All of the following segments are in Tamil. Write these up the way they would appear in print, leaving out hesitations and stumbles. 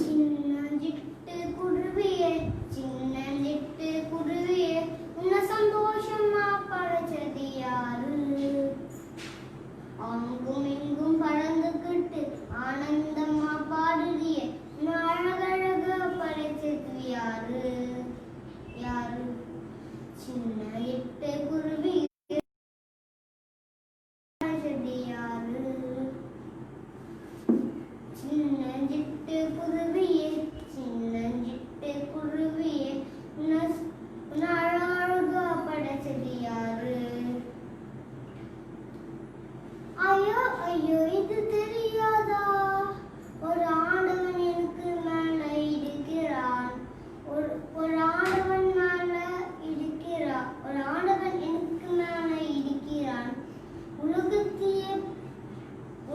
சின்னஞ்சிட்டு குருவியே சின்னஞ்சிட்டு குருவியே உன்னை சந்தோஷமா படைச்சது யாரு? அங்கும் இங்கும் பறந்துக்கிட்டு ஆனந்தமா பாடுறியே உன்னை அழகழகா படைச்சது யாரு? யாரு? சின்னஞ்சிட்டு குருவியே படைச்சது யாரு? சின்னஞ்சிட்டு குருவியே சின்னஞ்சிட்டு குருவியே உன்னை அழகா படைச்சது யாரு? ஐயோ ஐயோ இது தெரியாதா? ஒரு ஆண்டவன் எனக்கு மேல இருக்கிறான். ஒரு ஆண்டவன் மேல இருக்கிறான். ஒரு ஆண்டவன் எனக்கு மேல இருக்கிறான். உலகத்தையே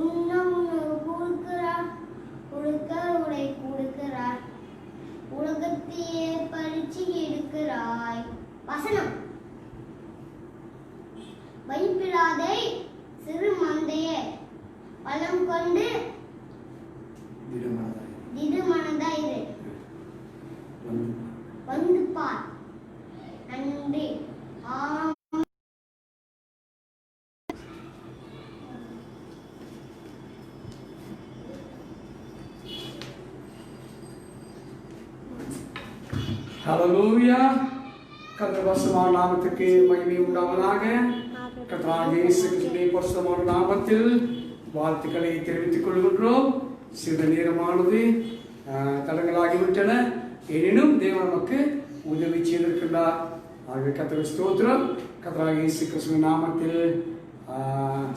உணவு கொடுக்கிறார். கொடுக்க உடை கொடுக்கிறார். உலகத்தையே பறிச்சு எடுக்கிறாய். வசனம் பயப்படாதே சிறு மந்தையே பலம் கொண்டு திடமனதாயிரு வந்து பார். நன்றி. ஹல்லேலூயா. கர்த்தருடைய பரிசுத்தமான நாமத்துக்கு மகிமை உண்டாவதாக. கர்த்தராகிய இயேசு கிறிஸ்துவின் பரிசுத்தமான நாமத்தில் வாழ்த்துக்களை தெரிவித்துக் கொள்கின்றோம். சிறிது நேரமானது தடங்களாகிவிட்டன. எனினும் தேவன் நமக்கு உதவி செய்திருக்கின்றார். ஆகவே கர்த்தருக்கு ஸ்தோத்திரம். கர்த்தராகிய இயேசு கிறிஸ்துவின் நாமத்தில்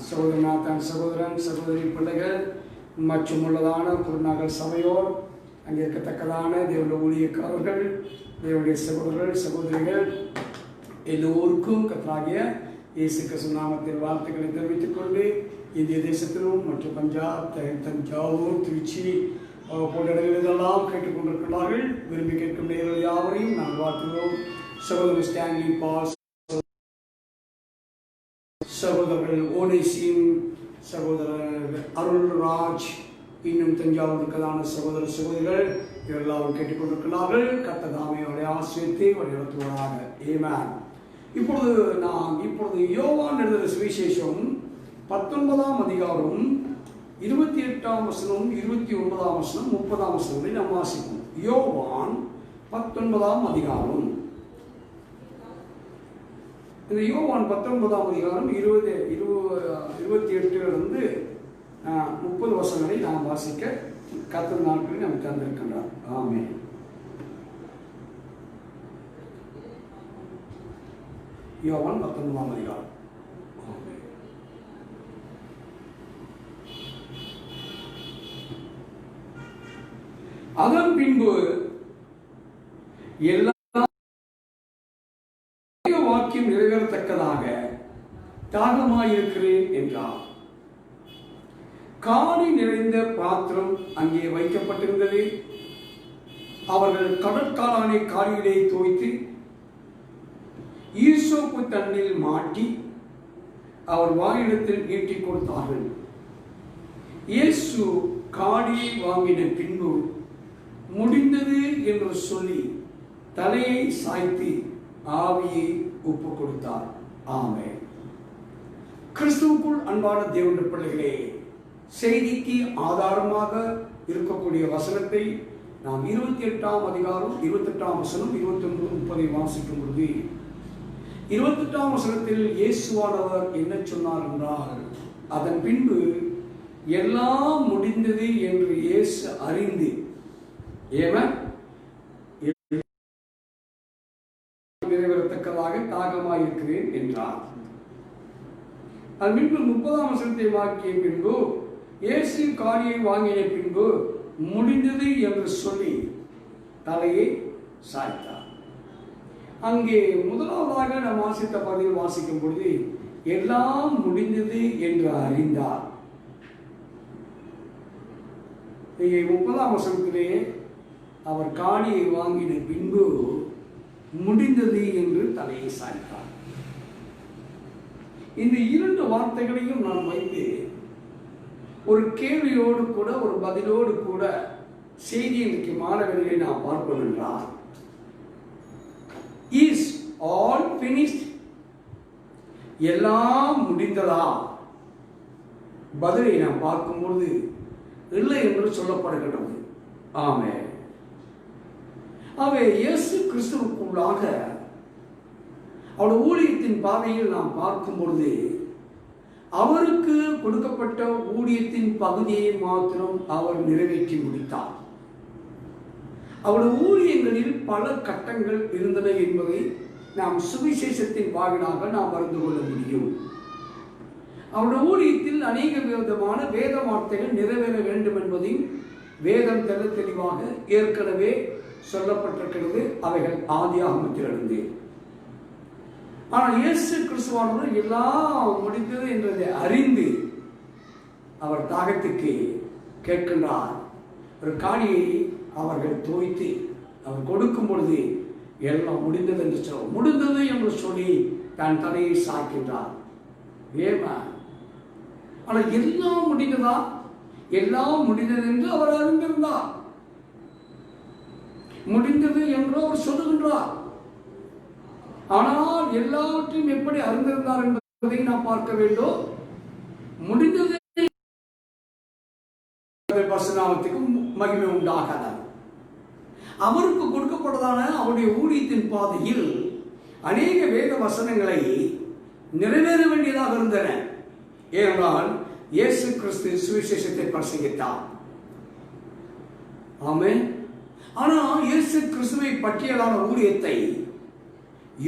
சகோதரன் சகோதரன் சகோதரி பிள்ளைகள் மற்றும் உள்ளதான குருநகர் சபையோர், அங்கே இருக்கத்தக்கதான தேவனுடைய ஊழியக்காரர்கள், தேவனுடைய சகோதரர்கள் சகோதரிகள் எல்லோருக்கும் கர்த்தராகிய இயேசு கிறிஸ்து நாமத்தில் வாழ்த்துக்களை தெரிவித்துக் கொண்டு, இந்திய தேசத்திலும் மற்றும் பஞ்சாப், தஞ்சாவூர், திருச்சி போன்ற இடங்களிலெல்லாம் கேட்டுக்கொண்டிருக்கிறார்கள். விரும்பி கேட்கும் நேர்கள் யாவரையும் நாங்கள் வாழ்த்துகிறோம். சகோதரர் ஸ்டான்லி பால், சகோதரர்கள் ஓடேசின், சகோதரர் அருள்ராஜ், இன்னும் தஞ்சாவூர் இருக்கதான சகோதர சகோதரிகள் இவரெல்லாம் கேட்டுக்கொண்டிருக்கிறார்கள். கர்த்தர் தாமே அவரை ஆசீர்வதித்து வழிநடத்துவாராக. ஆமென். இப்பொழுது யோவான் எழுதின சுவிசேஷம் 19ஆம் அதிகாரம் 28ஆம் வசனம், 29ஆம் வசனம், 30ஆம் வசனங்களை நாம் வாசிப்போம். யோவான் 19ஆம் அதிகாரம். இந்த யோவான் 19ஆம் அதிகாரம் 28லிருந்து 30 வசனங்களை நாம் வாசிக்க கர்த்தர் நாட்களில் நமக்கு தந்திருக்கின்றார். ஆமென். யோவான் 19ஆம் அதிகாரம். அதன் பின்பு எல்லா வாக்கியம் நிறைவேறத்தக்கதாக தாகமாயிருக்கிறேன் என்றார். காணி நிறைந்த பாத்திரம் அங்கே வைக்கப்பட்டிருந்தது. அவர்கள் கடற்காலானை காலிலே தோய்த்து ஈசோப்பு தண்ணில் மாட்டி அவர் வாயிடத்தில் நீட்டிக் கொடுத்தார்கள். இயேசு காடியை வாங்கின பின்பு முடிந்தது என்று சொல்லி தலையை சாய்த்து ஆவியை ஒப்பு கொடுத்தார். ஆமென். கிறிஸ்துவுக்குள் அன்பான தேவனுடைய பிள்ளைகளே, செய்திக்கு ஆதாரமாக இருக்கக்கூடிய வசனத்தை நாம் 28ஆம் அதிகாரம் 28ஆம் வசனம் 29 30 வாசிக்கும் பொழுது 28ஆம் வசனத்தில் இயேசுவானவர் என்ன சொன்னார் என்றால், அதன் பின்பு எல்லாம் முடிந்தது என்று இயேசு அறிந்து நிறைவேறத்தக்கதாக தாகமாயிருக்கிறேன் என்றார். அதன் பின்பு 30ஆம் வசனத்தை வாக்கிய பின்பு இயேசு காடியை வாங்கிய பின்பு முடிந்தது என்று சொல்லி தலையை சாய்த்தார். அங்கே முதலாவதாக நாம் வாசித்த பகுதியில் வாசிக்கும் பொழுது எல்லாம் முடிந்தது என்று அறிந்தார். 30ஆம் வசனத்திலே அவர் காடியை வாங்கின பின்பு முடிந்தது என்று தலையை சாய்த்தார். இந்த இரண்டு வார்த்தைகளையும் நான் வைத்து ஒரு கேள்வியோடு கூட ஒரு பதிலோடு கூட செய்தி இன்றைக்கு மாணவர்களை நாம் பார்ப்போம் என்றால், இஸ் ஆல் finished? எல்லாம் முடிந்ததா? பதிலை நாம் பார்க்கும்போது இல்லை என்று சொல்லப்படுகின்றது. ஆமென். இயேசு கிறிஸ்துவுக்குள்ளாக அவருடைய ஊழியத்தின் பாதையில் நாம் பார்க்கும் பொழுது அவருக்கு கொடுக்கப்பட்ட ஊழியத்தின் பகுதியை மாத்திரம் அவர் நிறைவேற்றி முடித்தார். அவருடைய ஊழியங்களில் பல கட்டங்கள் இருந்தன என்பதை நாம் சுவிசேஷத்தின் வாயிலாக நாம் அறிந்து கொள்ள முடியும். அவருடைய ஊழியத்தில் அநேக விதமான வேத வார்த்தைகள் நிறைவேற வேண்டும் என்பதையும் வேதம் தெளிவாக ஏற்கனவே சொல்லப்பட்டிருக்கிறது. அவைகள் ஆதியாகமத்திலிருந்து. ஆனால் இயேசு கிறிஸ்துவானவர் எல்லாம் முடிந்தது என்றதை அறிந்து அவர் தாகத்துக்கு கேட்கின்றார். ஒரு காணியை அவர்கள் தோய்த்து அவர் கொடுக்கும் பொழுது எல்லாம் முடிந்தது என்று சொல்ல முடிந்தது என்று சொல்லி தன் தலையை சாய்க்கின்றார். ஏமா? ஆனால் எல்லாம் முடிந்ததா? எல்லாம் முடிந்தது என்று அவர் அறிந்திருந்தார். முடிந்தது என்று அவர் சொல்லுகின்றார். ஆனால் எல்லாவற்றையும் எப்படி அறிந்திருந்தார் என்பதை நாம் பார்க்க வேண்டும். முடிந்தது பரிசுத்தநாமத்துக்கு மகிமை உண்டாகாத அவருக்கு கொடுக்கப்பட்டதான அவருடைய ஊழியத்தின் பாதையில் அநேக வேத வசனங்களை நிறைவேற வேண்டியதாக இருந்தன. ஏனென்றால் இயேசு கிறிஸ்து சுவிசேஷத்தை பிரசங்கித்தார். ஆமென். ஆனால் இயேசு கிறிஸ்துவை பற்றியதான ஊழியத்தை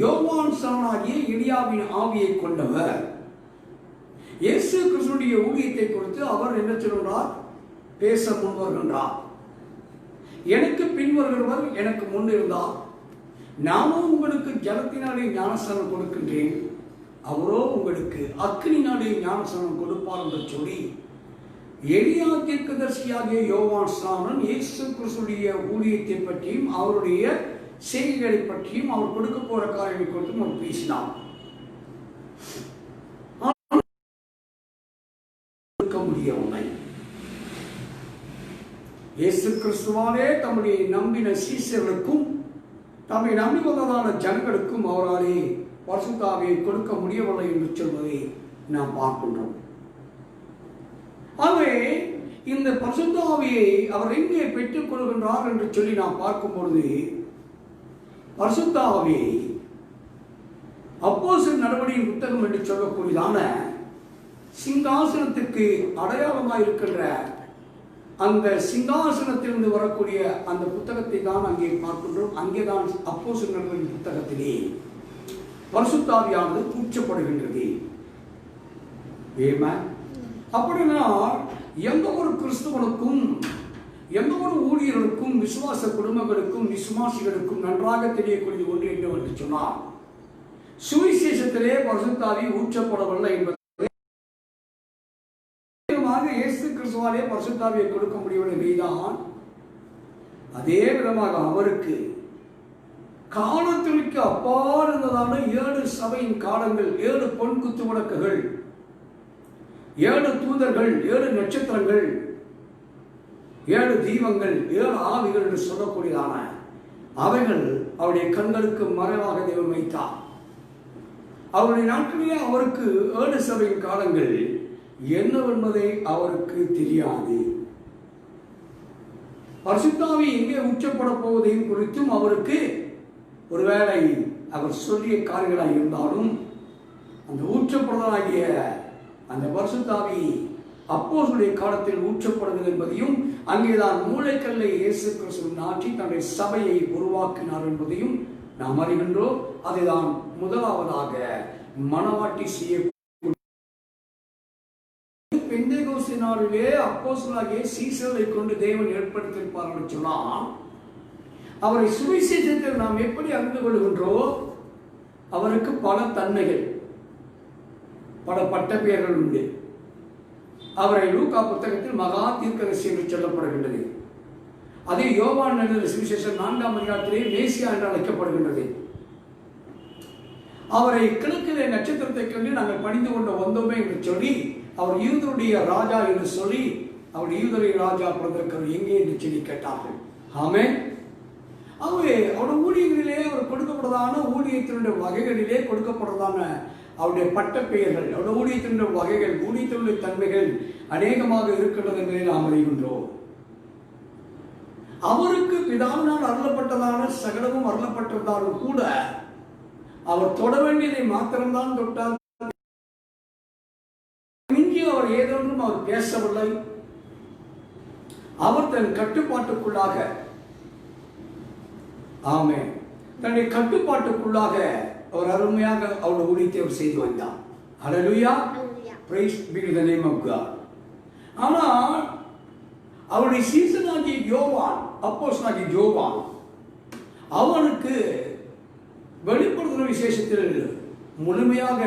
யோவான் சாணாகிய எலியாவின் ஆவியை கொண்டவர் இயேசு கிறிஸ்துடைய ஊழியத்தை குறித்து அவர் என்ன சொல்கிறார்? பேச முன் வருகின்றார். எனக்கு பின் வருகிறவர் எனக்கு முன் இருந்தார். நானும் உங்களுக்கு ஜலத்தினாலே ஞானஸ்நானம் கொடுக்கின்றேன், அவரோ உங்களுக்கு அக்கினினாலே ஞானஸ்நானம் கொடுப்பார் என்று சொல்லி எலியா தீர்க்கதரிசியாகிய யோவான் ஸ்நானன் இயேசு கிறிஸ்துடைய ஊழியத்தை பற்றியும் அவருடைய செய்திகளை பற்றியும் அவர் கொடுக்க போற காரியங்களை குறித்தும் அவர் பேசினார். முடியவில்லை. இயேசு கிறிஸ்துவாலே தம்முடைய நம்பின சீஷர்களுக்கும் தம்மை நம்பி வந்ததான ஜனங்களுக்கும் அவராலே பரிசுத்த ஆவியை கொடுக்க முடியவில்லை என்று சொல்வதை நாம் பார்க்கின்றோம். ஆகவே இந்த பரிசுத்த ஆவியை அவர் எங்கே பெற்றுக் கொள்கின்றார் என்று சொல்லி நாம் பார்க்கும் பொழுது, பரிசுத்த ஆவியை அப்போஸ்தலர் நடவடிக்கையின் புத்தகம் என்று சொல்லக்கூடியதான சிங்காசனத்துக்கு அடையாளமாக இருக்கின்ற அந்த சிங்காசனத்திலிருந்து வரக்கூடிய அந்த புத்தகத்தை தான் அங்கே பார்க்கின்றோம். அங்கேதான் அப்போஸ்தலர் நடவடிக்கையின் புத்தகத்திலே பரிசுத்த ஆவியானது பூச்சப்படுகின்றது. அப்படின்னா எந்த ஒரு கிறிஸ்துவனுக்கும் எந்த ஒரு ஊழியர்களுக்கும் விசுவாச குடும்பங்களுக்கும் விசுவாசிகளுக்கும் நன்றாக தெரியக்கூடிய ஒன்று என்று சொன்னார், சுவிசேஷத்திலே பரிசுத்த ஆவி ஊற்றப்படவில்லை என்பது இயேசு கிறிஸ்துவாலே பரிசுத்த ஆவியை கொடுக்க முடியவில்லைதான். அதே விதமாக அவருக்கு காலத்திற்கு அப்பால் இருந்ததான 7 சபையின் காலங்கள், 7 பொன் குத்து விளக்குகள், 7 தூதர்கள், 7 நட்சத்திரங்கள், 7 தீபங்கள், 7 ஆவிகள் என்று சொல்லக்கூடியதான அவைகள் அவருடைய கண்களுக்கு மறைவாக தேவன் வைத்தார். அவருடைய நாட்களிலே அவருக்கு 7 சபையின் காலங்கள் என்னவென்பதை அவருக்கு தெரியாது. பரிசுத்த ஆவி எங்கே ஊற்றப்பட போவதையும் குறித்தும் அவருக்கு ஒருவேளை அவர் சொல்லிய காரியங்களாக இருந்தாலும் அந்த ஊற்றப்படுவதாகிய அந்த பரிசுத்த ஆவி அப்போஸ்தலருடைய காலத்தில் ஊற்றப்படுவது என்பதையும் அங்கேதான் மூளைக்கல்லை இயேசு கிறிஸ்து நாட்டி தன்னுடைய சபையை உருவாக்கினார் என்பதையும் நாம் அறிகின்றோம். அதுதான் முதலாவதாக மணவாட்டி செய்ய பெந்தேகோஸ்து நாளிலே அப்போஸ்தலராகிய சீஷர்களை கொண்டு தேவன் ஏற்படுத்தியிருப்பார் என்று சொன்னால், அவரை சுவிசேஷத்தில் நாம் எப்படி அறிந்து கொள்கின்றோம்? அவருக்கு பல தன்மைகள், பல பட்ட பெயர்கள் உண்டு. அவரை லூக்கா புத்தகத்தில் மகா தீர்க்கதரிசி என்று சொல்லப்படுகின்றது. அதே யோவான் எழுதின சுவிசேஷம் 4ஆம் அதிகாரத்திலே மேசியா என்று அழைக்கப்படுகின்றது. அவரை கிழக்கிலே நட்சத்திரத்தை கண்டு நாங்கள் பணிந்து கொண்டு வந்தோமே என்று சொல்லி அவர் யூதருடைய ராஜா என்று சொல்லி அவர் யூதரை ராஜா பிறந்திருக்கிறார் எங்கே என்று சொல்லி கேட்டார்கள். ஆமென். அவருடைய ஊழியர்களிலே அவர் கொடுக்கப்படுறதான ஊழியத்தினுடைய வகைகளிலே கொடுக்கப்படுறதான அவருடைய பட்ட பெயர்கள், அவருடைய ஊழியத்தினுடைய வகைகள், ஊழியத்தினுடைய தன்மைகள் அநேகமாக இருக்கின்றது என்பதை நாம் அறிகின்றோம். அவருக்கு பிதாவினால் அருளப்பட்டதான சகலமும் அருளப்பட்டிருந்தாலும் கூட அவர் தொட வேண்டியதை மாத்திரம்தான் தொட்டார். இங்கே அவர் ஏதொன்றும் அவர் பேசவில்லை. அவர் தன் கட்டுப்பாட்டுக்குள்ளாக தன்னுடைய கட்டுப்பாட்டுக்குள்ளாக அவர் அருமையாக அவருடைய ஊழியத்தை அவர் செய்து வந்தார். Hallelujah, praise be to the name of God. ஆனால் அவருடைய சீசனாகிய யோவான், அப்போஸ்தலனாகிய யோவான், அவனுக்கு வெளிப்படுத்துகிற விசேஷத்தில் முழுமையாக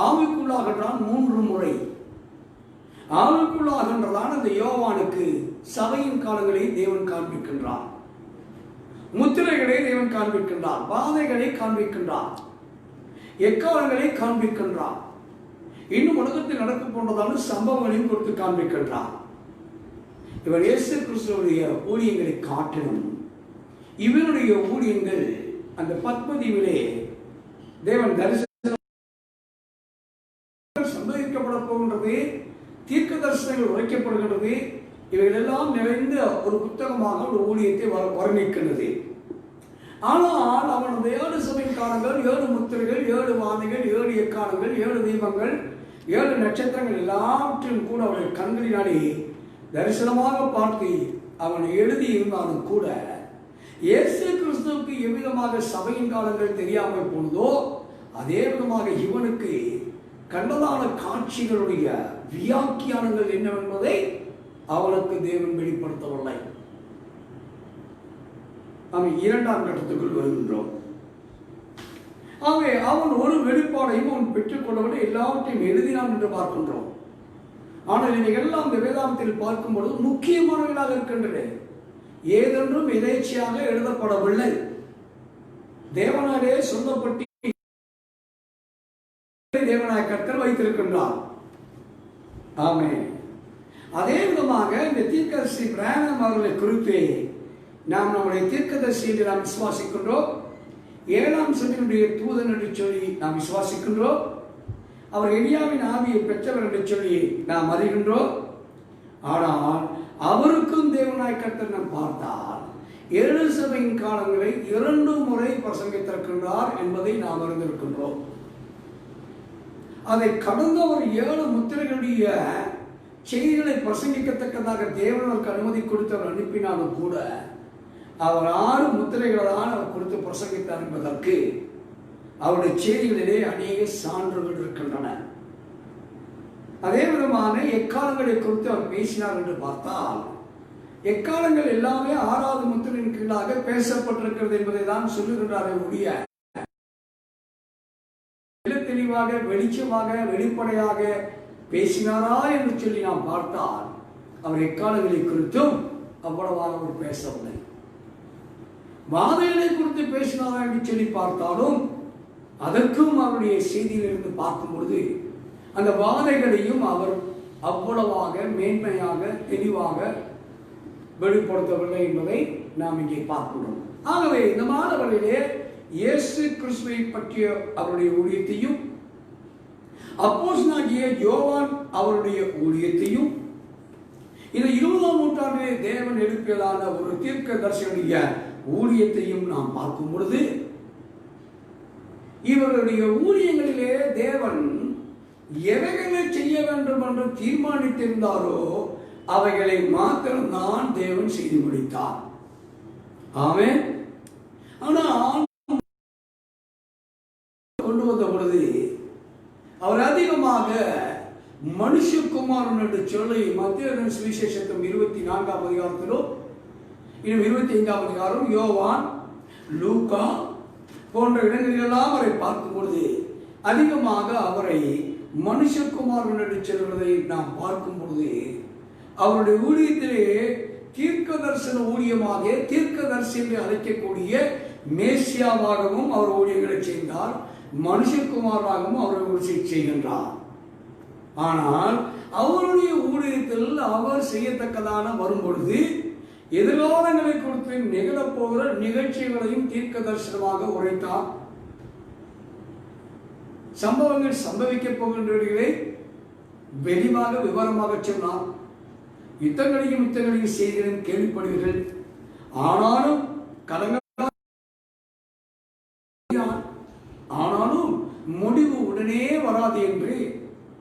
ஆவிக்குள்ளாகின்றான். 3 முறை ஆவிக்குள்ளாகின்றதான அந்த யோவானுக்கு சபையின் காலங்களை தேவன் காண்பிக்கின்றார், முத்திரைகளை தேவன் காண்பிக்கின்றார், பாதைகளை காண்பிக்கின்றார், எக்காலங்களை காண்பிக்கின்றார், இன்னும் உலகத்தில் நடக்க போன்றதான சம்பவங்களையும் கொடுத்து காண்பிக்கின்றார். இவர் இயேசு கிறிஸ்துவுடைய ஊழியங்களை காட்டிலும் இவருடைய ஊழியங்கள் அந்த பத்மதீவிலே தேவன் தரிசனம் சம்பவிக்கப்பட போகின்றது, தீர்க்க தரிசனங்கள் உரைக்கப்படுகின்றது. இவைகள் எல்லாம் நிறைந்த ஒரு புத்தகமாக ஒரு ஊழியத்தை வர்ணிக்கின்றது. ஆனால் அவனது 7 சபையின் காலங்கள், 7 முத்திரைகள், 7 வாதைகள், 7 எக்காலங்கள், 7 தீபங்கள், 7 நட்சத்திரங்கள் எல்லாவற்றையும் கூட அவருடைய கண்களினாலே தரிசனமாக பார்த்து அவன் எழுதி இருந்தாலும் கூட இயேசு கிறிஸ்துவுக்கு எவ்விதமாக சபையின் காலங்கள் தெரியாமல் போனதோ அதே விதமாக இவனுக்கு கண்டதான காட்சிகளுடைய வியாக்கியானங்கள் என்னவென்பதை அவனுக்கு தேவன் வெளிப்படுத்தவில்லை. நாம் 2ஆம் கட்டத்துக்குள் வருகின்றோம். அவன் ஒரு வெளிப்பாடையும் அவன் பெற்றுக்கொள்ளவில்லை, எல்லாவற்றையும் எழுதினான் என்று பார்க்கின்றோம். ஆனால் இவைகளெல்லாம் இந்த வேதாந்தத்தில் பார்க்கும்போது முக்கியமானவர்களாக இருக்கின்றன. ஏதென்றும் எதேச்சையாக எழுதப்படவில்லை, தேவனாலே சொல்லப்பட்டு தேவனாய கர்த்தர் வைத்திருக்கின்றார். ஆமென். அதே விதமாக இந்த தீர்க்கதரிசி பிரானம் அவர்களை குறித்து நாம் நம்முடைய தீர்க்கதரிசி என்று நாம் விசுவாசிக்கின்றோம். 7ஆம் சபையினுடைய தூதன் என்று சொல்லி நாம் விசுவாசிக்கின்றோம். அவர் எலியாவின் ஆவியை பெற்றவர் என்று சொல்லி நாம் அறிகின்றோம். ஆனால் அவருக்கும் தேவனாய் கர்த்தர் நாம் பார்த்தால் 7 சபையின் காலங்களை 2 முறை பிரசங்கித்திருக்கின்றார் என்பதை நாம் அறிந்திருக்கின்றோம். அதை கடந்த ஒரு 7 முத்திரைகளுடைய செய்திகளை பிரசங்கிக்கத்தக்கதாக தேவனுக்கு அனுமதி கொடுத்தவர் அனுப்பினாலும் கூட அவர் 6 முத்திரைகளை தான் அவர் கொடுத்து பிரசங்கித்தார் என்பதற்கு அவருடைய செய்திகளிலே அநேக சான்றுகள் இருக்கின்றன. அதே விதமான எக்காலங்களை குறித்து அவர் பேசினார் என்று பார்த்தால் எக்காலங்கள் எல்லாமே 6வது முத்திரையின் கீழாக பேசப்பட்டிருக்கிறது என்பதை தான் சொல்லுகின்றாரே ஒழிய தெளிவாக வெளிச்சமாக வெளிப்படையாக பேசினாரா என்று சொல்லி நாம் பார்த்தால் அவர் எக்காலங்களை குறித்தும் அவ்வளவாக அவர் பேசவில்லை. வாதைகளை குறித்து பேசினாரா என்று சொல்லி பார்த்தாலும் அதற்கும் அவருடைய செய்தியிலிருந்து பார்க்கும் பொழுது அந்த வாதைகளையும் அவர் அவ்வளவாக மேன்மையாக தெளிவாக வெளிப்படுத்தவில்லை என்பதை நாம் இங்கே பார்க்கிறோம். ஆகவே இந்த மாணவர்களிலே இயேசு கிறிஸ்துவை பற்றிய அவருடைய ஊழியத்தையும் அப்போஸ்தலனாகிய யோவான் அவருடைய ஊழியத்தையும் இந்த 20ஆம் நூற்றாண்டிலே தேவன் எழுப்பியதான ஒரு தீர்க்கதரிசியுடைய ஊழியத்தையும் நாம் பார்க்கும் பொழுது இவருடைய ஊழியங்களிலே தேவன் எவைகளை செய்ய வேண்டும் என்று தீர்மானித்திருந்தாரோ அவைகளை மாத்திரம்தான் தேவன் செய்து முடித்தார். ஆமென். ஆனால் கொண்டு வந்த பொழுது அவர் அதிகமாக மனுஷகுமாரன் என்று சொல்லி மத்திய சுவிசேஷம் 24ஆம் அதிகாரத்திலும் 25ஆம் அதிகாரம் யோவான் லூக்கா போன்ற இடங்களிலெல்லாம் அவரை பார்க்கும் பொழுது அதிகமாக அவரை மனுஷகுமாரன் என்று சொல்வதை நாம் பார்க்கும் பொழுது அவருடைய ஊழியத்திலே தீர்க்க தரிசன ஊழியமாக தீர்க்கதரிசி என்று அழைக்கக்கூடிய மேசியாவாகவும் அவர் ஊழியர்களை செய்தார், மனுஷகுமாராகவும் அவர் ஊழியத்தை செய்கின்றார். ஆனால் அவருடைய ஊழியத்தில் அவர் செய்யத்தக்கதான வரும்பொழுது எதிர்காலங்களை குறித்து நிகழப்போகிற நிகழ்ச்சிகளையும் தீர்க்க தரிசனமாக உரைத்தார். சம்பவங்கள் சம்பவிக்கப் போகின்றவர்களை வெளிவாக விவரமாக சொன்னார். யுத்தங்களையும் செய்திகளும் கேள்விப்படுவீர்கள். ஆனாலும் ஆனாலும் முடிவு உடனே வராது என்று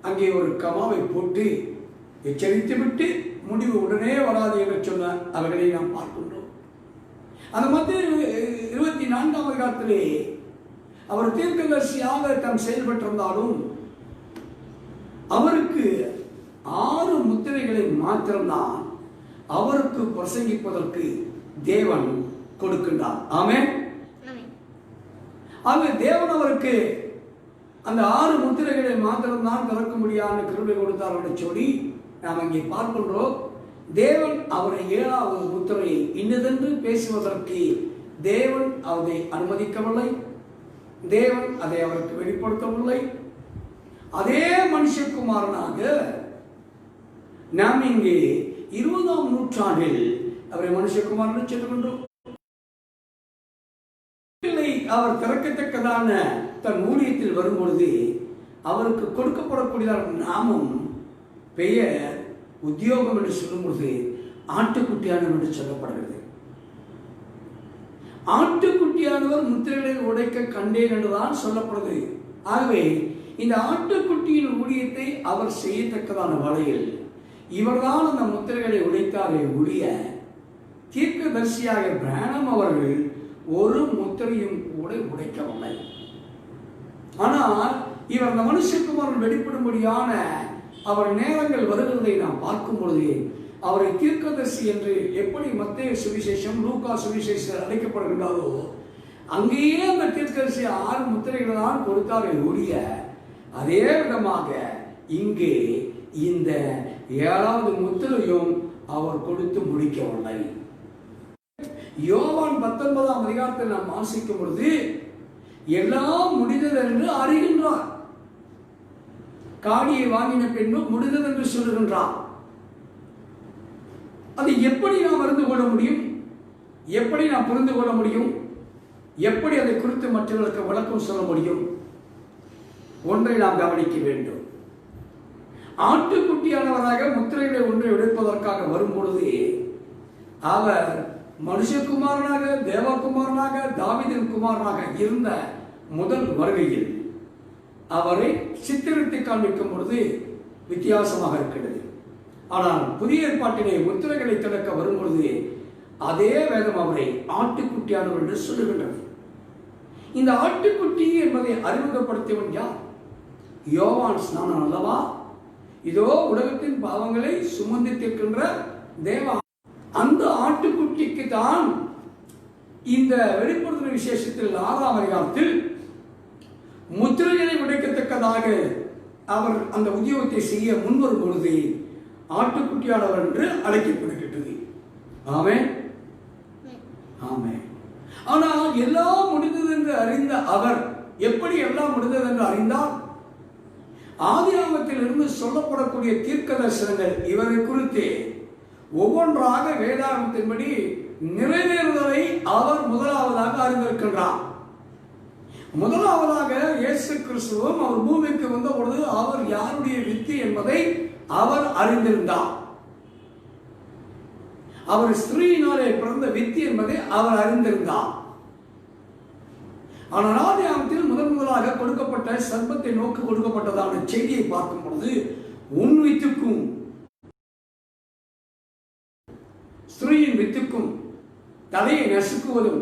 அங்கே ஒரு கமாவை போட்டு எச்சரித்து விட்டு முடிவு உடனே வராது என்று சொன்ன அவர்களை நாம் பார்க்கின்றோம். அந்த மத்திய 24ஆம் அதிகாரத்திலே அவர் தீர்க்கதரிசியாக தாம் செயல்பட்டிருந்தாலும் அவருக்கு 6 முத்திரைகளை மாத்திரம்தான் அவருக்கு பிரசங்கிப்பதற்கு தேவன் கொடுக்கின்றார். ஆமென். ஆக தேவன் அவருக்கு அந்த 6 முத்திரைகளை மாத்திரம்தான் திறக்க முடியாத கிருபை கொடுத்தார் என்று சொல்லி நாம் அங்கே பார்க்கின்றோம். தேவன் அவரை 7வது முத்திரையை இன்னதென்று பேசுவதற்கு தேவன் அதை அனுமதிக்கவில்லை. தேவன் அதை அவருக்கு வெளிப்படுத்தவில்லை. அதே மனுஷகுமாரனாக நாம் இங்கே 20ஆம் நூற்றாண்டில் அவரை மனுஷகுமாரன் சொல்லுகின்றோம். அவர் திறக்கத்தக்கதான தன் ஊழியத்தில் வரும்பொழுது அவருக்கு கொடுக்கப்படக்கூடியதான நாமம், பெயர், உத்தியோகம் என்று சொல்லும் பொழுது ஆட்டுக்குட்டியானவர் என்று சொல்லப்படுகிறது. ஆட்டுக்குட்டியானவர் முத்திரைகளை உடைக்க கண்டேன் என்றுதான் சொல்லப்படுது. ஆகவே இந்த ஆட்டுக்குட்டியின் ஊழியத்தை அவர் செய்யத்தக்கதான வகையில் இவர்தான் அந்த முத்திரைகளை உடைத்தாரே ஒழிய தீர்க்கதரிசியாக பிரானம் அவர்கள் ஒரு முத்திரையும் கூட உடைக்கவில்லை. ஆனால் இவர் அந்த மனுஷகுமாரன் வெளிப்படும்படியான அவர் நேரங்கள் வருகிறதை நாம் பார்க்கும் பொழுது அவரை தீர்க்கதரிசி என்று எப்படி மத்தேயு சுவிசேஷம், லூக்கா சுவிசேஷம் அழைக்கப்படுகின்றதோ அங்கேயே அந்த தீர்க்கதரிசி 6 முத்திரைகளை தான் கொடுத்தாரே ஒழிய அதே விதமாக இங்கே இந்த 7வது முத்திரையும் அவர் கொடுத்து முடிக்கவில்லை. யோவான் 19ஆம் அதிகாரத்தில் நாம் வாசிக்கும் பொழுது எல்லாம் முடிந்தது என்று அறிகின்றார். காடியை வாங்கின பின்பு முடிந்தது என்று சொல்லுகின்றார். அதை எப்படி நாம் அறிந்து கொள்ள முடியும்? எப்படி நாம் புரிந்து கொள்ள முடியும்? எப்படி அதை குறித்து மற்றவர்களுக்கு விளக்கம் சொல்ல முடியும்? ஒன்றை நாம் கவனிக்க வேண்டும். ஆட்டுக்குட்டியானவராக முத்திரைகளை ஒன்றை உடைப்பதற்காக வரும்பொழுது அவர் மனுஷகுமாரனாக, தேவகுமாரனாக, தாவீதின் குமாரனாக இருந்த முதல் வருகையில் அவரை சித்தரித்து காண்பிக்கும் பொழுது வித்தியாசமாக இருக்கிறது. ஆனால் புதிய ஏற்பாட்டிலே முத்திரைகளை திறக்க வரும்பொழுது அதே வேதம் அவரை ஆட்டுக்குட்டியானவர் என்று சொல்லுகின்றது. இந்த ஆட்டுக்குட்டி என்பதை அறிமுகப்படுத்தியவன் யார்? யோவான் ஸ்நானன் அல்லவா? இதோ உலகத்தின் பாவங்களை சுமந்து தீர்க்கின்ற தேவா. அந்த ஆட்டுக்குட்டிக்கு தான் இந்த வெளிப்படுத்தும் விசேஷத்தில் 6ஆம் அதிகாரத்தில் முத்திரைகளை உடைக்கத்தக்கதாக அவர் அந்த உத்தியோகத்தை செய்ய முன்வரும் பொழுது ஆட்டுக்குட்டியானவர் என்று அழைக்கப்படுகின்றது. ஆமென், ஆமென். ஆனால் எல்லாம் முடிந்தது என்று அறிந்த அவர் எப்படி எல்லாம் முடிந்தது என்று அறிந்தார்? ஆதியாகமத்தில் இருந்து சொல்லப்படக்கூடிய தீர்க்க தரிசனங்கள் இவரை குறித்து ஒவ்வொன்றாக வேதாகமத்தின்படி நிறைவேறுவதை அவர் முதலாவதாக அறிந்திருக்கின்றார். முதலாவதாக இயேசு கிறிஸ்துவும் அவர் பூமிக்கு வந்த பொழுது அவர் யாருடைய வித்து என்பதை அவர் அறிந்திருந்தார். அவர் ஸ்திரீயினாலே பிறந்த வித்து என்பதை அவர் அறிந்திருந்தார். ஆனால் ஆதியாகமத்தில் முதலாக கொடுக்கப்பட்ட சர்ப்பத்தை நோக்கி கொடுக்கப்பட்டதான செய்தியை பார்க்கும் பொழுது உன் வித்துக்கும் ஸ்திரீயின் வித்துக்கும் தலையை நசுக்குவதும்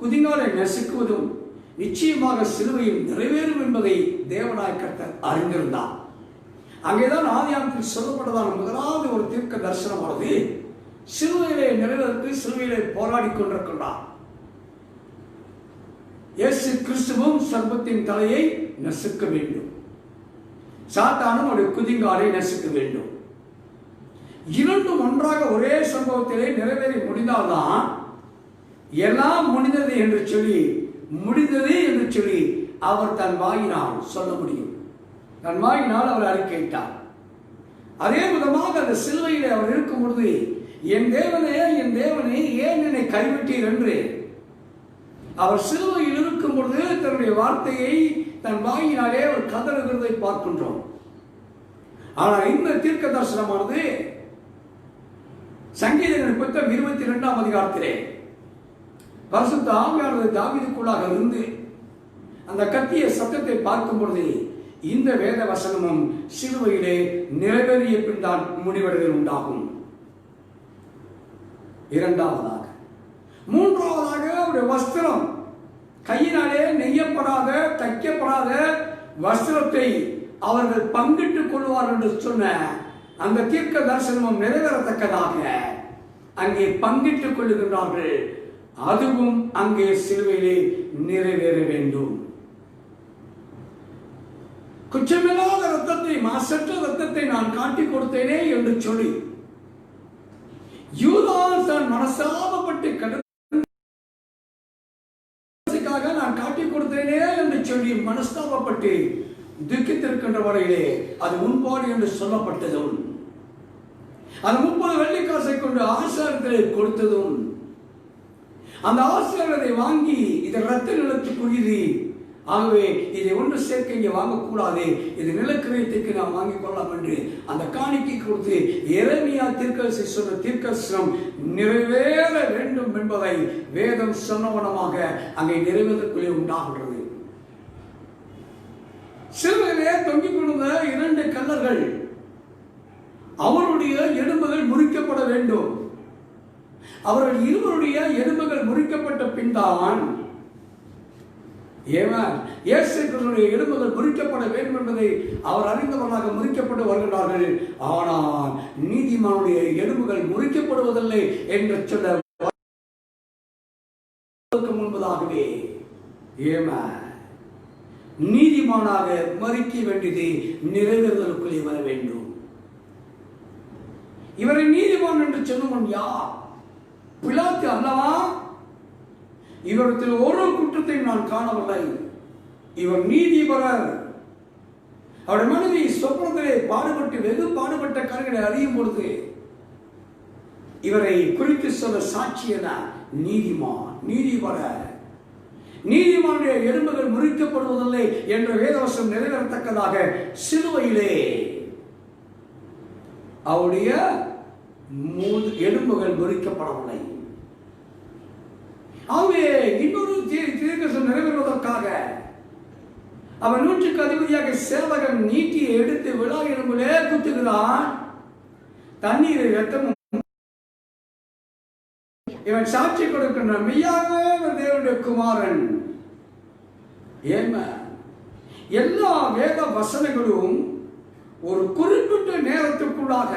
குதிங்காலை நசுக்குவதும் நிச்சயமாக சிலுவையில் நிறைவேறும் என்பதை தேவனாய் கர்த்தர் அறிந்திருந்தார். அங்கேதான் ஆதியாகமத்தில் சொல்லப்பட்டதான முதலாவது ஒரு தீர்க்க தரிசனமானது சிலுவையிலே நிறைவேறற்கு சிலுவையிலே போராடி கொண்டிருக்கின்றார். இயேசு கிறிஸ்துவும் சர்ப்பத்தின் தலையை நசுக்க வேண்டும், சாத்தானும் அவருடைய குதிங்காலை நசுக்க வேண்டும். இரண்டும் ஒன்றாக ஒரே சம்பவத்திலே நிறைவேறி முடிந்தால்தான் எல்லாம் முடிந்தது என்று சொல்லி அவர் தன் வாயினால் சொல்ல முடியும். தன் வாயினால் அவர் அறிக்கையிட்டார். அதே விதமாக அந்த சிலுவையிலே அவர் இருக்கும் பொழுது, என் தேவனே ஏன் என்னை கைவிட்டீர் என்று அவர் சிலுவையில் இருக்கும் பொழுது தன்னுடைய வார்த்தையை தன் வாயினாலே அவர் கதறுகிறதை பார்க்கின்றோம். ஆனால் இந்த தீர்க்க தரிசனமானது சங்கீதங்களின் புத்தகம் 22ஆம் அதிகாரத்திலே பரிசுத்த ஆவியானவர் தாவீதுக்குள்ளாக இருந்து அந்த கத்திய சத்தத்தை பார்க்கும் பொழுது இந்த வேத வசனமும் சிலுவையிலே நிறைவேறிய பின் தான் முடிவடைதல் உண்டாகும். இரண்டாவதாக, மூன்றாவதாக அவருடைய வஸ்திரம், கையினாலே நெய்யப்படாத தைக்கப்படாத வஸ்திரத்தை அவர்கள் பங்கிட்டுக் கொள்வார் என்று சொன்ன அந்த தீர்க்க தரிசனமும் நிறைவேறத்தக்கதாக அங்கே பங்கிட்டுக் கொள்ளுகின்றார்கள். அதுவும் அங்கே சிலுவையிலே நிறைவேற வேண்டும். குற்றமில்லாத ரத்தத்தை, மாசற்ற ரத்தத்தை நான் காட்டிக் கொடுத்தேனே என்று சொல்லி யூதாஸ் தான் மனசாபப்பட்டு நான் காட்டிக் கொடுத்தேனே என்று சொல்லி மனஸ்தாபப்பட்டு துக்கித்திருக்கின்ற வரையிலே அது முன்பாடு என்று சொல்லப்பட்டதும், அது 30 வெள்ளிக்காசை கொண்டு ஆசாரத்திலே கொடுத்ததும், அந்த ஆசாரத்தை வாங்கி இது ரத்த நிலத்துக்குரியது, ஆகவே இதை ஒன்று சேர்க்க இங்கே வாங்கக்கூடாது, இது நிலக்கிரயத்துக்கு நாம் வாங்கிக் கொள்ளலாம் என்று அந்த காணிக்கை கொடுத்து எரேமியா தீர்க்கதரிசி சொன்ன தீர்க்கதரிசனம் நிறைவேற வேண்டும் என்பதை வேதம் சொன்னவனமாக அங்கே நிறைவேறக்குள்ளே உண்டாகிறது. சிலுவையிலே தொங்கிக் கொண்ட 2 கல்லர்கள், அவருடைய எலும்புகள் முறிக்கப்பட வேண்டும். அவர்கள் இருவருடைய எலும்புகள் முறிக்கப்பட்ட பின் தான் இயேசு கிறிஸ்துவின் எலும்புகள் முறிக்கப்பட வேண்டும் என்பதை அவர் அறிந்தவர்களாக முறிக்கப்பட்டு வருகிறார்கள். ஆனால் நீதிமானுடைய எலும்புகள் முறிக்கப்படுவதில்லை என்று சொல்ல முன்பதாகவே நீதிமானாக மறிக்க வேண்டியது நிறைவேறுதலுக்குள்ளே வர வேண்டும். இவரை நீதிமான் என்று சொல்லுவன் யார்? பிலாத்து அல்லவா? இவரத்தில் ஒரு குற்றத்தை நான் காணவில்லை, இவர் நீதிபரர். அவருடைய மனைவி சொப்பனத்திலே பாடுபட்டு வெகு பாடுபட்ட கருங்களை அறியும் பொழுது இவரை குறித்து சொல்ல சாட்சி என நீதிமான், நீதிபரர். நீதிமானுடைய எலும்புகள் முறிக்கப்படுவதில்லை என்ற வேதவசம் நிறைவேறத்தக்கதாக சிலுவையிலே அவருடைய எலும்புகள் முறிக்கப்படவில்லை. ஆகவே இன்னொரு தீர்க்கதரிசனம் நிறைவேறுவதற்காக அவன் 100க்கு அதிபதியாக சேவகன் நீட்டியை எடுத்து விழா எலும்பிலே குத்துகிறான். தண்ணீரை ரத்தமும் இவன் சாட்சி கொடுக்கின்ற மெய்யாகவே தேவனுடைய குமாரன். எல்லா வேத வசனங்களும் ஒரு குறிப்பிட்ட நேரத்துக்குள்ளாக,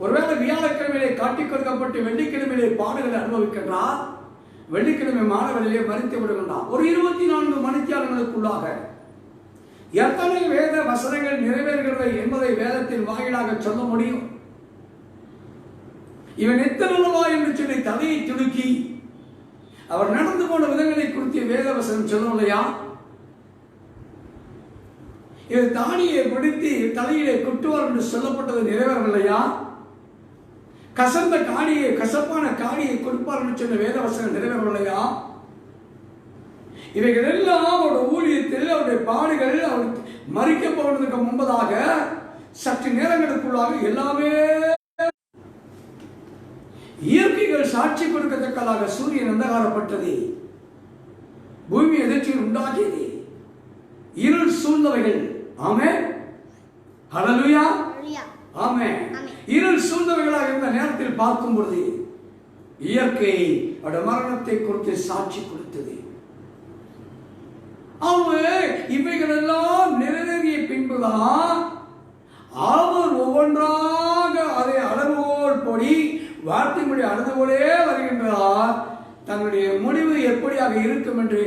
ஒருவேளை வியாழக்கிழமையிலே காட்டிக் கொடுக்கப்பட்டு வெள்ளிக்கிழமையிலே பாடுகளை அனுபவிக்கின்றார், வெள்ளிக்கிழமை மாணவர்களே மறித்து விடுகின்றார். ஒரு 24 மணித்தியாலங்களுக்குள்ளாக எத்தனை வேத வசனங்கள் நிறைவேறுகிறது என்பதை வேதத்தின் வாயிலாக சொல்ல முடியும். இவன் எத்தனவா என்று சொல்லி தலையை துடுக்கி அவர் நடந்து போன விதங்களை குறித்து வேத வசனம் சொல்லவில்லையா? இவர் தானியை பிடித்து தலையிலே குட்டுவார் என்று சொல்லப்பட்டது நிறைவேறவில்லையா? கசந்த காணியை, கசப்பான காணியை கொடுப்பார் என்று சொன்ன வேத வசனம் நிறைவேறவில்லையா? இவைகள் எல்லாம் அவருடைய ஊழியத்தில், அவருடைய பாடுகள், அவர் மறிக்கப்படுவதற்கு முன்பதாக சற்று நேரங்களுக்குள்ளாக எல்லாமே இயற்கைகள் சாட்சி கொடுக்கத்தக்கதாக சூரியன் அந்தகாரப்பட்டது, பூமி எதிர்ச்சியில் உண்டாகியது, இருள் சூழ்ந்தவைகள். ஆமென், ஹல்லேலூயா, ஆமென். இருள் சூழ்ந்தவைகளாக இருந்த நேரத்தில் பார்க்கும் பொழுது இயற்கை அவருடைய மரணத்தை குறித்து சாட்சி கொடுத்தது. இவைகள் எல்லாம் நிறைவேறிய பின்புதான் அவர் ஒவ்வொன்றாக அதை அளவுகோல் போடி வார்த்தை மொழி அளவுகோலே வருகின்றார். தன்னுடைய முடிவு எப்படியாக இருக்கும் என்று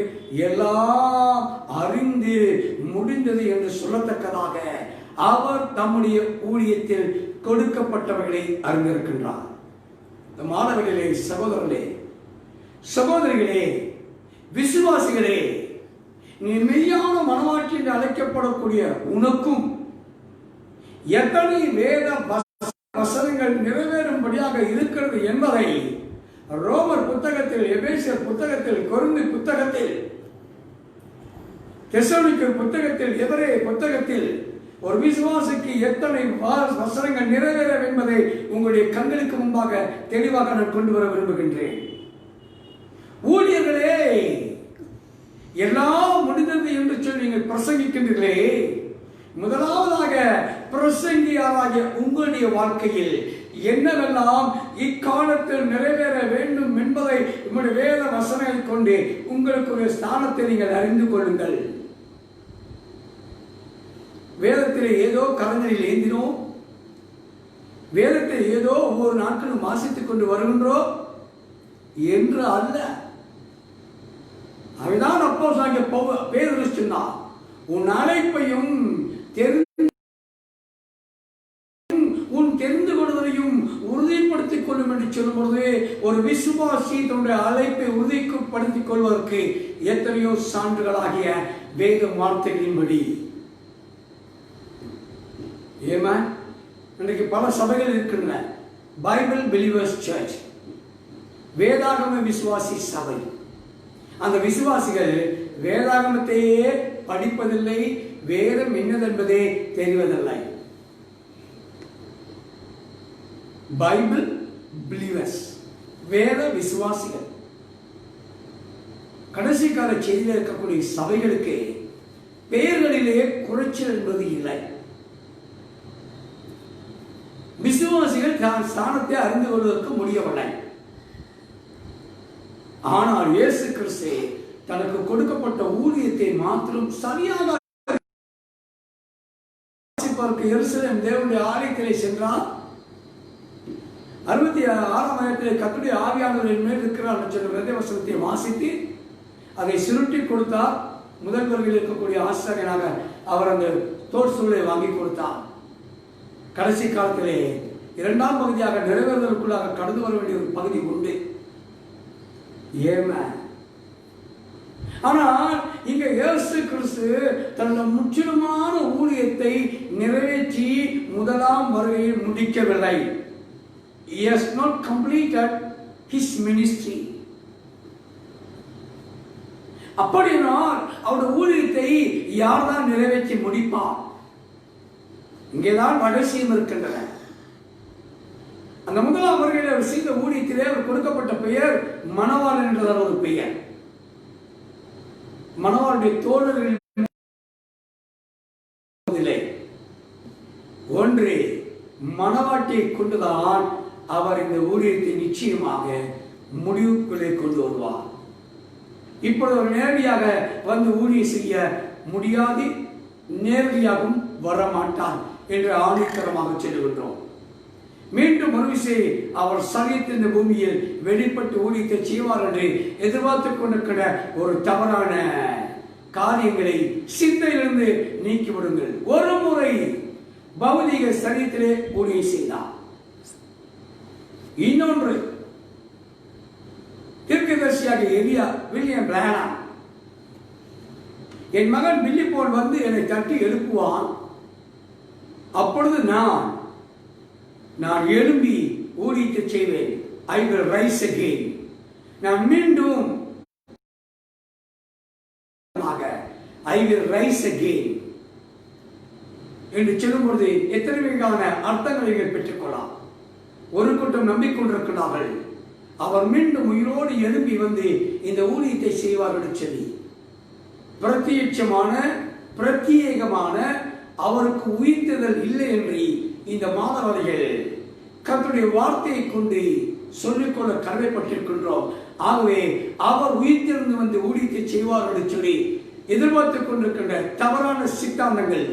எல்லாம் அறிந்து முடிந்தது என்று சொல்லத்தக்கதாக அவர் தம்முடைய ஊழியத்தில் கொடுக்கப்பட்டவர்களை அறிந்திருக்கின்றார். மாணவர்களே, சகோதரர்களே, சகோதரிகளே, விசுவாசிகளே, நீ மெய்யான மனவாட்டி என்று அழைக்கப்படக்கூடிய உனக்கும் எத்தனை வேத வசனங்கள் நிறைவேறும்படியாக இருக்கிறது என்பதை ரோமர் புத்தகத்தில், எபேசியர் புத்தகத்தில், கொரிந்து புத்தகத்தில், தெசலோனிக்கர் புத்தகத்தில், எபிரேய புத்தகத்தில் ஒரு விசுவாசிக்கு எத்தனை வசனங்கள் நிறைவேறும் என்பதை உங்களுடைய கண்களுக்கு முன்பாக தெளிவாக நான் கொண்டு வர விரும்புகின்றேன். ஊழியர்களே, எல்லாம் முடிந்தது என்று சொல்லி நீங்கள் பிரசங்கிக்கின்றீர்களே, முதலாவதாக பிரசங்கியாராகிய உங்களுடைய வாழ்க்கையில் என்னவெல்லாம் இக்காலத்தில் நிறைவேற வேண்டும் என்பதை உங்களுடைய வேத வசனங்களை கொண்டு உங்களுக்கு ஒரு ஸ்தானத்தை நீங்கள் அறிந்து கொள்ளுங்கள். வேதத்தில் ஏதோ கலைஞரில் ஏந்தினோம், வேதத்தில் ஏதோ ஒவ்வொரு நாட்களும் வாசித்துக் கொண்டு வருகின்றோம் என்று அல்ல. அவைதான் அப்போ பேதுரு சொன்னார், உன் அழைப்பையும் உன் தெரிந்து கொள்வதையும் உறுதிப்படுத்திக் கொள்ளும் என்று சொல்லும் பொழுது, ஒரு விசுவாசி தன்னுடைய அழைப்பை உறுதிப்படுத்திக் கொள்வதற்கு எத்தனையோ சான்றுகளாகிய வேத வார்த்தைகளின்படி. ஏமா இன்றைக்கு பல சபைகள் இருக்கின்றன. பைபிள் பிலீவர்ஸ் சர்ச், வேதாகம விசுவாசி சபை. அந்த விசுவாசிகள் வேதாகமத்தையே படிப்பதில்லை, வேதம் என்னதென்பதே தெரிவதில்லை. பைபிள் பிலீவர்ஸ், வேத விசுவாசிகள். கடைசி கால செய்தியில் இருக்கக்கூடிய சபைகளுக்கு பெயர்களிலே குறைச்சல் என்பது இல்லை. விசுவாசிகள் தான் ஸ்தானத்தை அறிந்து கொள்வதற்கு முடியவில்லை. ஆனால் இயேசு கிறிஸ்து தனக்கு கொடுக்கப்பட்ட ஊழியத்தை மாத்திரம் சரியாக எருசலேம் தேவனுடைய ஆலயத்திலே சென்றார். 66ஆம் ஆயிரத்திலே கர்த்தருடைய ஆவியானவரின் மேல் இருக்கிறார் என்று சொன்ன வேத வசனத்தை வாசித்து அதை சுருட்டி கொடுத்தார். முதல் வருகையில் இருக்கக்கூடிய ஆசிரியராக அவர் அந்த தோற்சூலை வாங்கி கொடுத்தார். கடைசி காலத்திலே இரண்டாம் பகுதியாக நிறைவேறுதலுக்குள்ளாக கடந்து வர வேண்டிய ஒரு பகுதி உண்டு. ஆனால் இங்க இயேசு கிறிஸ்து தன்னுடைய முற்றிலுமான ஊழியத்தை நிறைவேற்றி முதலாம் வருகையில் முடிக்கவில்லை. He has not completed his ministry. அப்படினால் அவருடைய ஊழியத்தை யார்தான் நிறைவேற்றி முடிப்பார்? இங்கேதான் ரகசியம் இருக்கின்றன. அந்த முதலாம் வருகையில் அவர் செய்த ஊழியத்திலே அவர் கொடுக்கப்பட்ட பெயர் மணவாளன் என்றதான ஒரு பெயர். மணவாளுடைய தோழர்கள் ஒன்று மணவாட்டியை கொண்டுதான் அவர் இந்த ஊழியத்தை நிச்சயமாக முடிவுக்குள்ளே கொண்டு வருவார். இப்பொழுது அவர் நேரடியாக வந்து ஊழியம் செய்ய முடியாது, நேரடியாகவும் வரமாட்டார் என்று ஆணித்தரமாக சொல்லுகின்றோம். மீண்டும் மறுவிசை அவர் சரியத்தின் இந்த பூமியில் வெளிப்பட்டு ஊழியத்தை செய்வார் என்று எதிர்பார்த்துக் கொண்டிருக்கிற ஒரு தவறான காரியங்களை சிந்தையிலிருந்து நீக்கிவிடுங்கள். ஒரு முறை பௌதிக சரீரத்திலே ஊழியம் செய்தார். இன்னொன்று தீர்க்கதரிசியாக எலியா வில்லியம் பிரானம், என் மகன் பில்லி போல் வந்து என்னை தட்டி எழுப்புவான், அப்பொழுது நான் எழும்பி ஊழியத்தை செய்வேன். I will rise again. நான் மீண்டும் I will rise again என்று சொல்லும் பொழுது எத்தனை வகையான அர்த்தங்களை பெற்றுக்கொள்ளலாம். ஒரு கூட்டம் நம்பிக்கொண்டிருக்கிறார்கள் அவர் மீண்டும் உயிரோடு எழும்பி வந்து இந்த ஊழியத்தை செய்வார் என்று சொல்லி. பிரத்யேகமான அவருக்கு உயிர்த்தெழுதல் இல்லை என்று இந்த மாணவர்கள் கர்த்தருடைய வார்த்தையை கொண்டு சொல்லிக்கொள்ள கடமைப்பட்டிருக்கின்றோம். ஆகவே அவர் உயிர்த்தெழுந்து வந்து ஊழியத்தை செய்வார் என்று சொல்லி எதிர்பார்த்துக் கொண்டிருக்கின்ற தவறான சித்தாந்தங்கள்,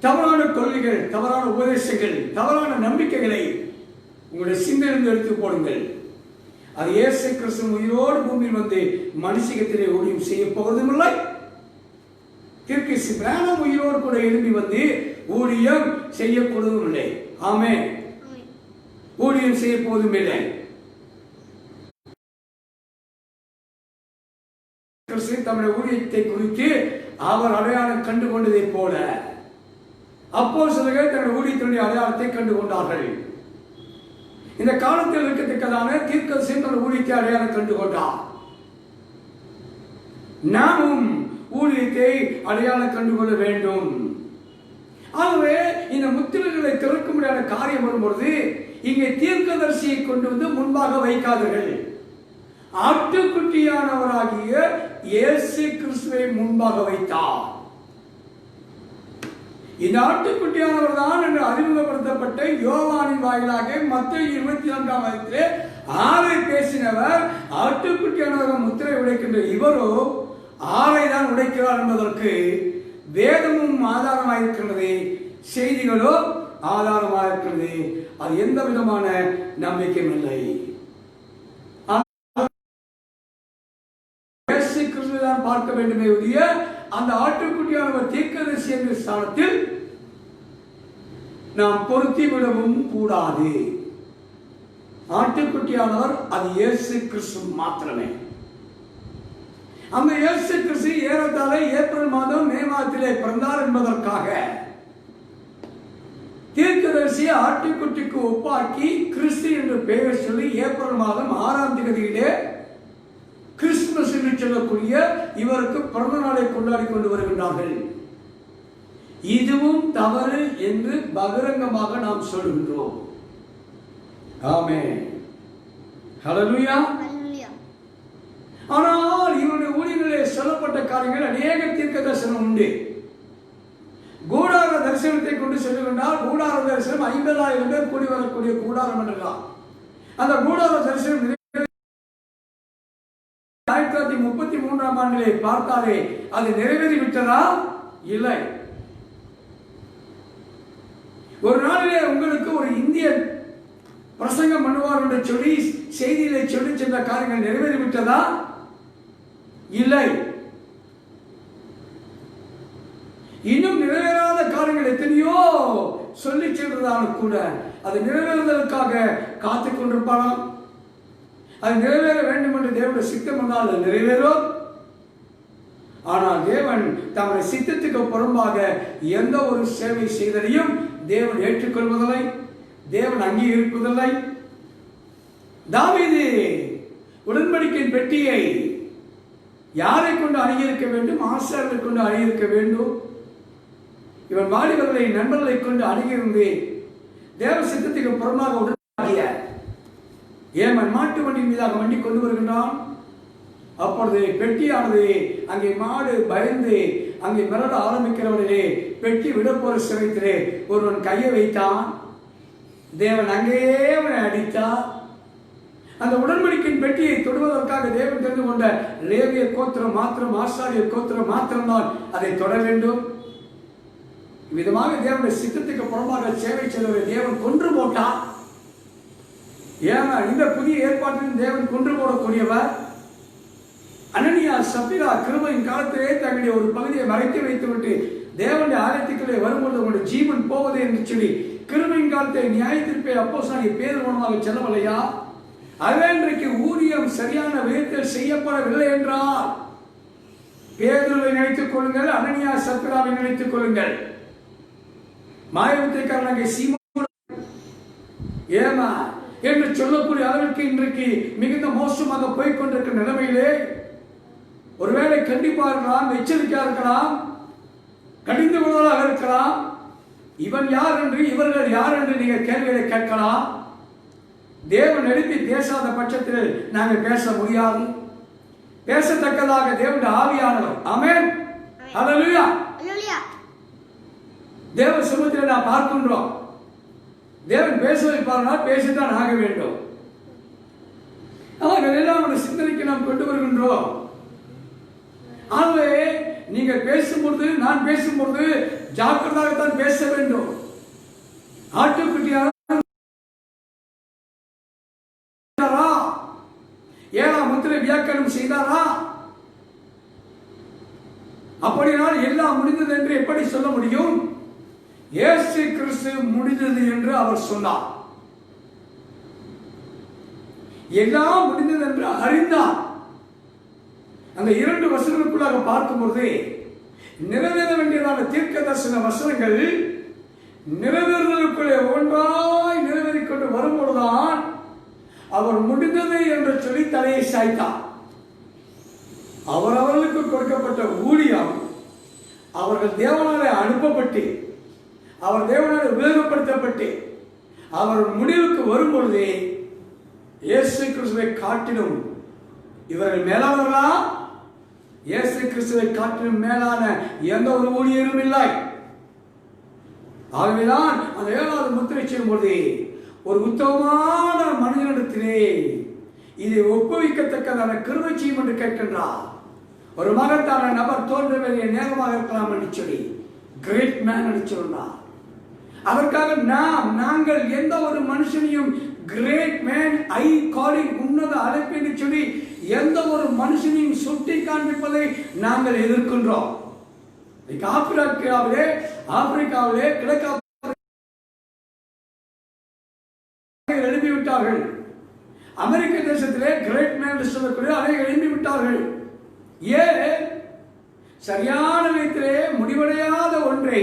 தவறான கொள்கைகள், தவறான உபதேசங்கள், தவறான நம்பிக்கைகளை உங்களுடைய சிந்தையிலிருந்து எடுத்து போடுங்கள். அது இயேசு கிறிஸ்து உயிரோடு பூமியில் வந்து மனுஷகத்திலே ஊழியம் செய்ய போவதும் இல்லை. தீர்க்கதரிசி பிரானம் உயிரோடு கூட எழுப்பி வந்து ஊழியம் செய்யப்படுவதும் இல்லை. ஆமென். ஊழியம் செய்ய போவதும் இல்லை. கிறிஸ்து தம்முடைய ஊழியத்தை குறித்து அவர் அடையாளம் கண்டு கொண்டதை போல அப்போஸ்தலர்கள் தங்கள் ஊழியத்தினுடைய அடையாளத்தை கண்டு கொண்டார்கள். இந்த காலத்தில் இருக்கத்தக்கதான தீர்க்கதரிசியின் தன் ஊழியத்தை அடையாளம் கண்டு கொண்டார். நாமும் ஊழியத்தை அடையாளம் கண்டுகொள்ள வேண்டும். ஆகவே இந்த முத்திரைகளை திறக்க முடியாத காரியம் வரும்பொழுது இங்கே தீர்க்கதரிசியை கொண்டு வந்து முன்பாக வைக்காதீர்கள். ஆட்டுக்குட்டியானவராகிய இயேசு கிறிஸ்துவை முன்பாக வைத்தார். இந்த ஆட்டுக்குட்டியானவர் தான் என்று அறிமுகப்படுத்தப்பட்ட யோவானின் வாயிலாக மத்தேயு 24 6 பேசினவர் ஆட்டுக்குட்டியானவர் முத்திரை உடைக்கின்ற இவரோ 6 தான் உடைக்கிறார் என்பதற்கு வேதமும் ஆதாரமாக இருக்கிறது, செய்திகளோ ஆதாரமாக இருக்கிறது. அது எந்த விதமான நம்பிக்கையும் இல்லை. பார்க்க வேண்டுமே ஒழிய அந்த ஆட்டுக்குட்டியானவர் தீர்க்கதரிசி என்ற ஸ்தானத்தில் நாம் பொருத்தி விடவும் கூடாது. ஆட்டுக்குட்டியானவர் அது இயேசு கிறிஸ்து மாத்திரமே. அந்த இயேசு கிறிஸ்து ஏறத்தாழ ஏப்ரல் மாதம் மே மாதத்திலே பிறந்தார் என்பதற்காக தீர்க்கதரிசியை ஆட்டுக்குட்டிக்கு ஒப்பாக்கி கிறிஸ்து என்று பெயர் சொல்லி ஏப்ரல் மாதம் 6ஆம் தேதியிலே கிறிஸ்துமஸ் என்று சொல்லக்கூடிய இவருக்கு பிறந்த நாளை கொண்டாடி கொண்டு வருகின்றார்கள். இதுவும் தவறு என்று பகிரங்கமாக நாம் சொல்கின்றோம். ஆமென், ஹல்லேலூயா. ஆனால் இவருடைய ஊழியர்களே சொல்லப்பட்ட காரியங்கள் அநேக தீர்க்க தரிசனம் உண்டு. கூடார தரிசனத்தை கொண்டு செல்லுகின்றால் கூடார தரிசனம் 50,000 பேர் கூடி வரக்கூடிய கூடாரம் என்றால் அந்த கூடார தரிசனம் 1933ஆம் ஆண்டிலே பார்த்தாலே அது நிறைவேறிவிட்டதா? இல்லை. ஒரு நாளிலே உங்களுக்கு ஒரு இந்தியன் பிரசங்கம் பண்ணுவார் என்று சொல்லி செய்தியிலே சொல்லி சென்ற காரியங்கள் நிறைவேறிவிட்டதா? இல்லை. இன்னும் நிறைவேறாத காரியங்கள் எத்தனையோ சொல்லி சென்றதாலும் கூட அது நிறைவேறுவதற்காக காத்துக் கொண்டிருப்பாராம். அது நிறைவேற வேண்டும் என்று தேவனுடைய சித்தம் வந்தால் அது நிறைவேறும். ஆனால் தேவன் தம்முடைய சித்தத்துக்கு புறம்பாக எந்த ஒரு சேவை செய்ததையும் தேவன் ஏற்றுக்கொள்வதில்லை, தேவன் அங்கீகரிப்பதில்லை. தாவீது உடன்படிக்கையின் பெட்டியை யாரை கொண்டு அணியிருக்க வேண்டும்? ஆசாரியரை கொண்டு அணியிருக்க வேண்டும். இவன் வாலிபர்களை நண்பர்களை கொண்டு அணுகியிருந்து தேவ சித்தத்துக்கு புறமாக உடனாகிய ஏமன் மாட்டு வண்டி மீதாக வண்டி கொண்டு வருகின்றான். அப்பொழுது பெட்டியானது அங்கே மாடு பயந்து அங்கே மிரட ஆரம்பிக்கிறவர்களே பெட்டி விடப்போற சிறைத்திலே ஒருவன் கையை வைத்தான். தேவன் அங்கேயே அவனை அடித்தார். அந்த உடன்படிக்கையின் பெட்டியை தொடுவதற்காக தேவன் தெரிந்து கொண்ட லேவிய கோத்திரம் மாத்திரம், ஆசாரியர் கோத்திரம் மாத்திரம்தான் அதை தொட வேண்டும். விதமாக தேவனுடைய சித்தத்துக்கு புறமாக சேவை செய்தவரை தேவன் கொன்று போட்டார். ஏன்னா இந்த புதிய ஏற்பாட்டில் தேவன் கொன்று போடக்கூடியவர். அனனியா சப்பிரா கிருபையின் காலத்திலே தங்களுடைய ஒரு பகுதியை மறைத்து வைத்துவிட்டு தேவனுடைய ஆலயத்துக்குள்ளே வரும்பொழுது உங்களுடைய ஜீவன் போவது என்று சொல்லி கிருபையின் காலத்தை நியாயத்திற்பே அப்போஸ்தலனாகிய பேதுரு மூலமாக செல்லவில்லையா? அதே இன்றைக்கு ஊழியம் சரியான விதத்தில் செய்யப்படவில்லை என்றால் பேதுருவை நினைத்துக் கொள்ளுங்கள், அனனியா சப்பிராவை நினைத்துக் கொள்ளுங்கள். மாயவித்தைக்காரனாகிய சீமோன் ஏமா என்று சொல்லக்கூடிய அளவிற்கு இன்றைக்கு மிகுந்த மோசமாக போய்கொண்டிருக்கிற நிலைமையிலே ஒருவேளை கண்டிப்பா இருக்கலாம், எச்சரிக்கையா இருக்கலாம், கடிந்து கொள்வதாக இருக்கலாம். இவன் யார் என்று இவர்கள் யார் என்று நீங்க கேள்விகளை கேட்கலாம். தேவன் எழுப்பி பேசாத பட்சத்தில் நாங்கள் பேச முடியாது. பேசத்தக்கதாக தேவனுடைய ஆவியானவர். ஆமென், ஹல்லேலூயா. தேவ சமூகத்தில் நாம் பார்க்கின்றோம். தேவன் பேச வைப்பார்கள், பேசித்தான் ஆக வேண்டும். அவர்கள் எல்லாம் சிந்தனைக்கு நாம் கொண்டு வருகின்றோம். ஆகவே நீங்கள் பேசும்பொழுது, நான் பேசும்பொழுது ஜாக்கிரதாகத்தான் பேச வேண்டும். ஆட்டுக்குட்டியாக 7ஆம் முத்திரை வியாக்கியானம் செய்தாரா? அப்படினால் எல்லாம் முடிந்தது என்று எப்படி சொல்ல முடியும்? இயேசு கிறிஸ்து முடிந்தது என்று அவர் சொன்னார். எல்லாம் முடிந்தது என்று அறிந்தார். அந்த 2 வசனங்களுக்குள்ளாக பார்க்கும்போது நிறைவேற வேண்டியதான தீர்க்க தரிசன வசனங்கள் நிறைவேறுதலுக்குள்ளே ஒன்றாய் நிறைவேறிக் கொண்டு வரும்பொழுதுதான் அவர் முடிந்தது என்று சொல்லி தலையை சாய்த்தார். அவர்களுக்கு கொடுக்கப்பட்ட ஊழியம் அவர்கள் தேவனாலே அனுப்பப்பட்டு அவர் தேவனாலே உபயோகப்படுத்தப்பட்டு அவர் முடிவுக்கு வரும்பொழுதே இயேசு கிறிஸ்துவை காட்டிலும் இவர்கள் மேலானவர்களா? இயேசு கிறிஸ்துவை காட்டிலும் மேலான எந்த ஒரு ஊழியரும் இல்லை. ஆகவேதான் அந்த 7வது முத்திரை செய்யும் பொழுது ஒரு உத்தமமான மனிதனிடத்திலே இதை ஒப்புவிக்கத்தக்கதான கிருபை செய்யும் என்று கேட்கின்றார். ஒரு மகத்தான நபர் தோன்ற வேண்டிய நேரமாக இருக்கலாம் என்று சொல்லி கிரேட் மேன் என்று சொன்னார். அதற்காக நாங்கள் எந்த ஒரு மனுஷனையும் கிரேட் மேன் ஐ காலிங் உன்னத அழைப்பு என்று சொல்லி எந்த ஒரு மனுஷனையும் சுட்டி காண்பிப்பதை நாங்கள் எதிர்க்கின்றோம். ஆப்பிரிக்காவிலே கிழக்கு எழுப்பிவிட்டார்கள். அமெரிக்க தேசத்திலே கிரேட் மேன் சொல்லக்கூடிய அதை எழுப்பிவிட்டார்கள். ஏன்? சரியான விதத்திலே முடிவடையாத ஒன்றை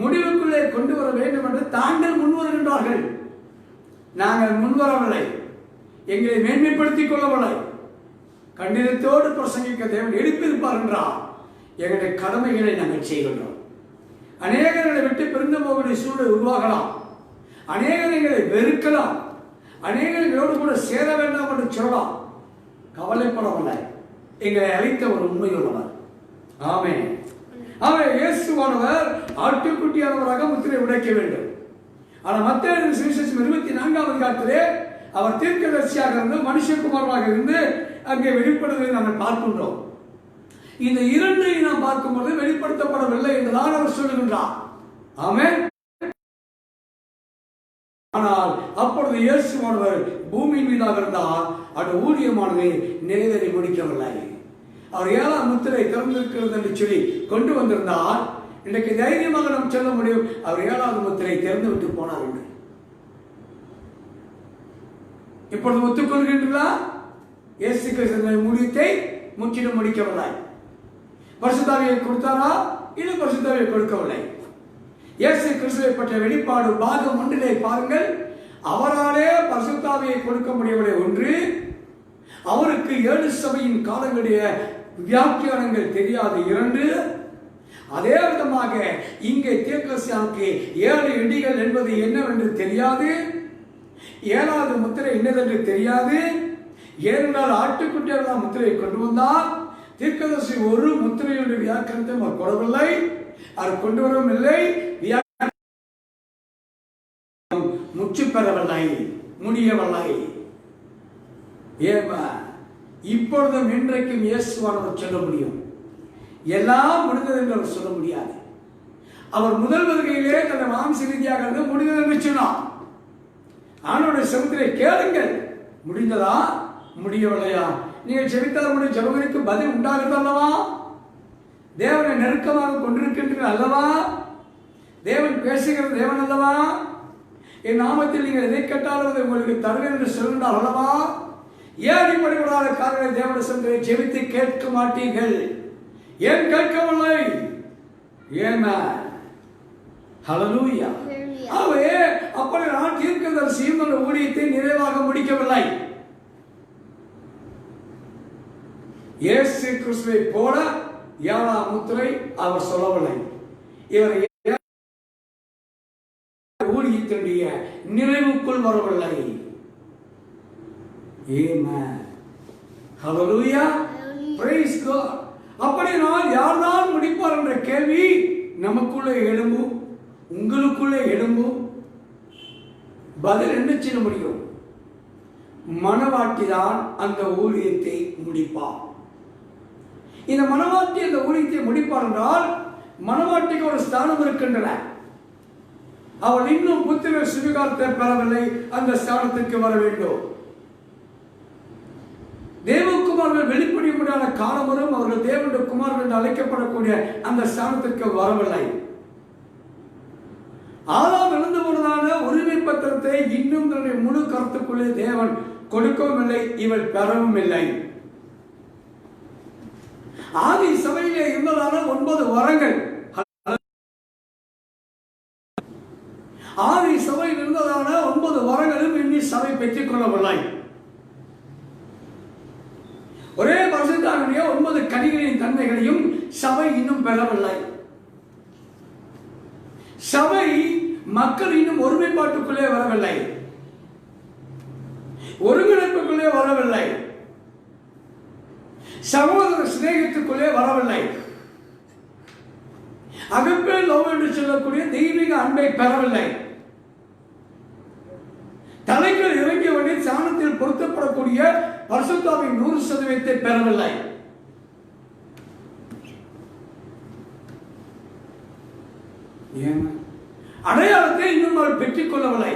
முடிவுக்குள்ளே கொண்டு வர வேண்டும் என்று தாங்கள் முன்வருகின்றார்கள். நாங்கள் முன்வரவில்லை, எங்களை மேன்மைப்படுத்திக் கொள்ளவில்லை. கண்டிதத்தோடு பிரசங்கிக்க தேவன் எழுப்பியிருப்பார் என்றால் எங்களுடைய கடமைகளை நாங்கள் செய்கின்றோம். அநேகர்களை விட்டு பிரிந்து போகக்கூடிய சூழல் உருவாகலாம், அநேகரை வெறுக்கலாம், அநேகர்களோடு கூட சேர வேண்டாம் என்று சொல்லலாம். கவலைப்படவில்லை, எங்களை அழைத்த ஒரு உண்மையுள்ளவர். ஆமென். அவர் இயேசுவானவர் ஆட்டுக்குட்டியானவராக முத்திரை உடைக்க வேண்டும். ஆனால் மத்தேயு சுவிசேஷம் 24வது அதிகாரத்திலே அவர் தீர்க்கதரிசியாக இருந்து மனுஷகுமாரனாக இருந்து அங்கே வெளிப்படுவதை நாங்கள் பார்க்கின்றோம். இந்த இரண்டையும் நாம் பார்க்கும்போது வெளிப்படுத்தப்படவில்லை என்றுதான் அவர் சொல்லுகின்றார். ஆமென். ஆனால் அப்பொழுது இயேசுவானவர் பூமியின் மீதாக இருந்தால் அந்த ஊழியமானது நிறைவேறி முடிக்கவில்லை. அவர் 7ஆம் முத்திரை திறந்திருக்கிறது என்று சொல்லி கொண்டு வந்திருந்தால் இன்றைக்கு தைரியமாக நாம் சொல்ல முடியும், அவர் 7வது முத்திரை திறந்து விட்டு போனார் என்று. இப்பொழுது ஒத்துக்கொள்கின்றீர்களா? இயேசு கிறிஸ்து முடித்தை முற்றிலும் முடிக்கவில்லை. பரிசுத்தாவியை கொடுத்தாரா? இது பரிசுத்தாவியை கொடுக்கவில்லை. இயேசு கிறிஸ்துவை பற்றிய வெளிப்பாடு பாகம் 1 பாருங்கள். அவராலே பரிசுத்தாவியை கொடுக்க முடியவில்லை. 1, அவருக்கு 7 சபையின் காலங்களுடைய வியாக்கியானங்கள் தெரியாது. 2, அதே விதமாக இங்கே தீர்க்கதரிசியானுக்கு 7 இடிகள் என்பது என்னவென்று தெரியாது. 7வது முத்திரை என்னதென்று தெரியாது. ஏனென்றால் ஆட்டுக்குட்டியார் முத்திரையை கொண்டு வந்தார். தீர்க்கதரிசி ஒரு முத்திரையுடைய வியாக்கியானத்தை அவர் கொடவில்லை, அவர் கொண்டு வரவும் இல்லை, முற்று பெறவில்லை, முடியவில்லை. ஏமா இப்பொழுதும் இன்றைக்கும் இயேசுவானவர் சொல்ல முடியும், எல்லாம் முடிந்தது என்று அவர் சொல்ல முடியாது. அவர் முதல் வருகையிலே தன்னை மாம்ச ரீதியாக இருந்து முடிந்தது என்று சொன்னார். ஆனோடைய செவத்திலே கேளுங்கள், முடிந்ததா முடியவில்லையா? நீங்கள் செவித்தால் உடைய ஜெபங்களுக்கு பதில் உண்டாகிறது அல்லவா? தேவனை நெருக்கமாக கொண்டிருக்கின்றீர்கள் அல்லவா? தேவன் பேசுகிற தேவன் அல்லவா? என் நாமத்தில் நீங்கள் எதை கேட்டாலும் உங்களுக்கு தருவேன் என்று சொல்கின்றார் அல்லவா? ஏன் இப்படிப்படாத காரணங்களை தேவனுடைய சமூகத்தை ஜெபித்து கேட்க மாட்டீர்கள்? ஏன் கேட்கவில்லை? ஏமா ஹல்லேலூயா. ஆகவே அப்படி நான் தீர்க்கதரிசியும் அந்த ஊழியத்தை நிறைவாக முடிக்கவில்லை. இயேசு கிறிஸ்துவை போல 7ஆம் முத்திரை அவர் சொல்லவில்லை. இவர் ஊழியத்தினுடைய நிறைவுக்குள் வரவில்லை. ஆமென். ஹல்லேலூயா. Praise God. அப்படினால் யார்தான் முடிப்பார் என்ற கேள்வி நமக்குள்ளே எழும்பும், உங்களுக்குள்ளே எழும்பும். பதில் என்ன செய்ய முடியும்? மனவாட்டி தான் அந்த ஊழியத்தை முடிப்பார். இந்த மனவாட்டி அந்த ஊழியத்தை முடிப்பார் என்றால் மனவாட்டிக்கு ஒரு ஸ்தானம் இருக்கின்றன. அவள் இன்னும் புத்திர சுவிகாரத்தை பெறவில்லை, அந்த ஸ்தானத்திற்கு வர வேண்டும். தேவகுமார்கள் வெளிப்படைய முடியாத காலம் வரும், அவர்கள் தேவனுடைய குமார்கள் என்று அழைக்கப்படக்கூடிய அந்த ஸ்தானத்திற்கு வரவில்லை. ஆதாம் இழந்து போனதான உரிமை பத்திரத்தை இன்னும் தன்னுடைய முழு கருத்துக்குள்ளே தேவன் கொடுக்கவும் இல்லை, இவள் பெறவும் இல்லை. ஆதி சபையிலே இருந்ததான 9 வரங்கள் ஆதி சபையில் இருந்ததான 9 வரங்களும் இன்னி சபை பெற்றுக் கொள்ளவில்லை. ஒரே பரிசுத்தாவிய 9 கனிகளின் தன்மைகளையும் சபை இன்னும் பெறவில்லை. சபை மக்கள் இன்னும் ஒருமைப்பாட்டுக்குள்ளே வரவில்லை, ஒருங்கிணைப்புக்குள்ளே வரவில்லை, சகோதர சிநேகத்துக்குள்ளே வரவில்லை, அகப்பே லவ் என்று சொல்லக்கூடிய தெய்வீக அன்பை பெறவில்லை, தலைகள் இறங்கியவனே சாணத்தில் பொருத்தப்படக்கூடிய பரிசுத்தாவின் 100% பெறவில்லை. அடையாளத்தை இன்னும் அவள் பெற்றுக் கொள்ளவில்லை.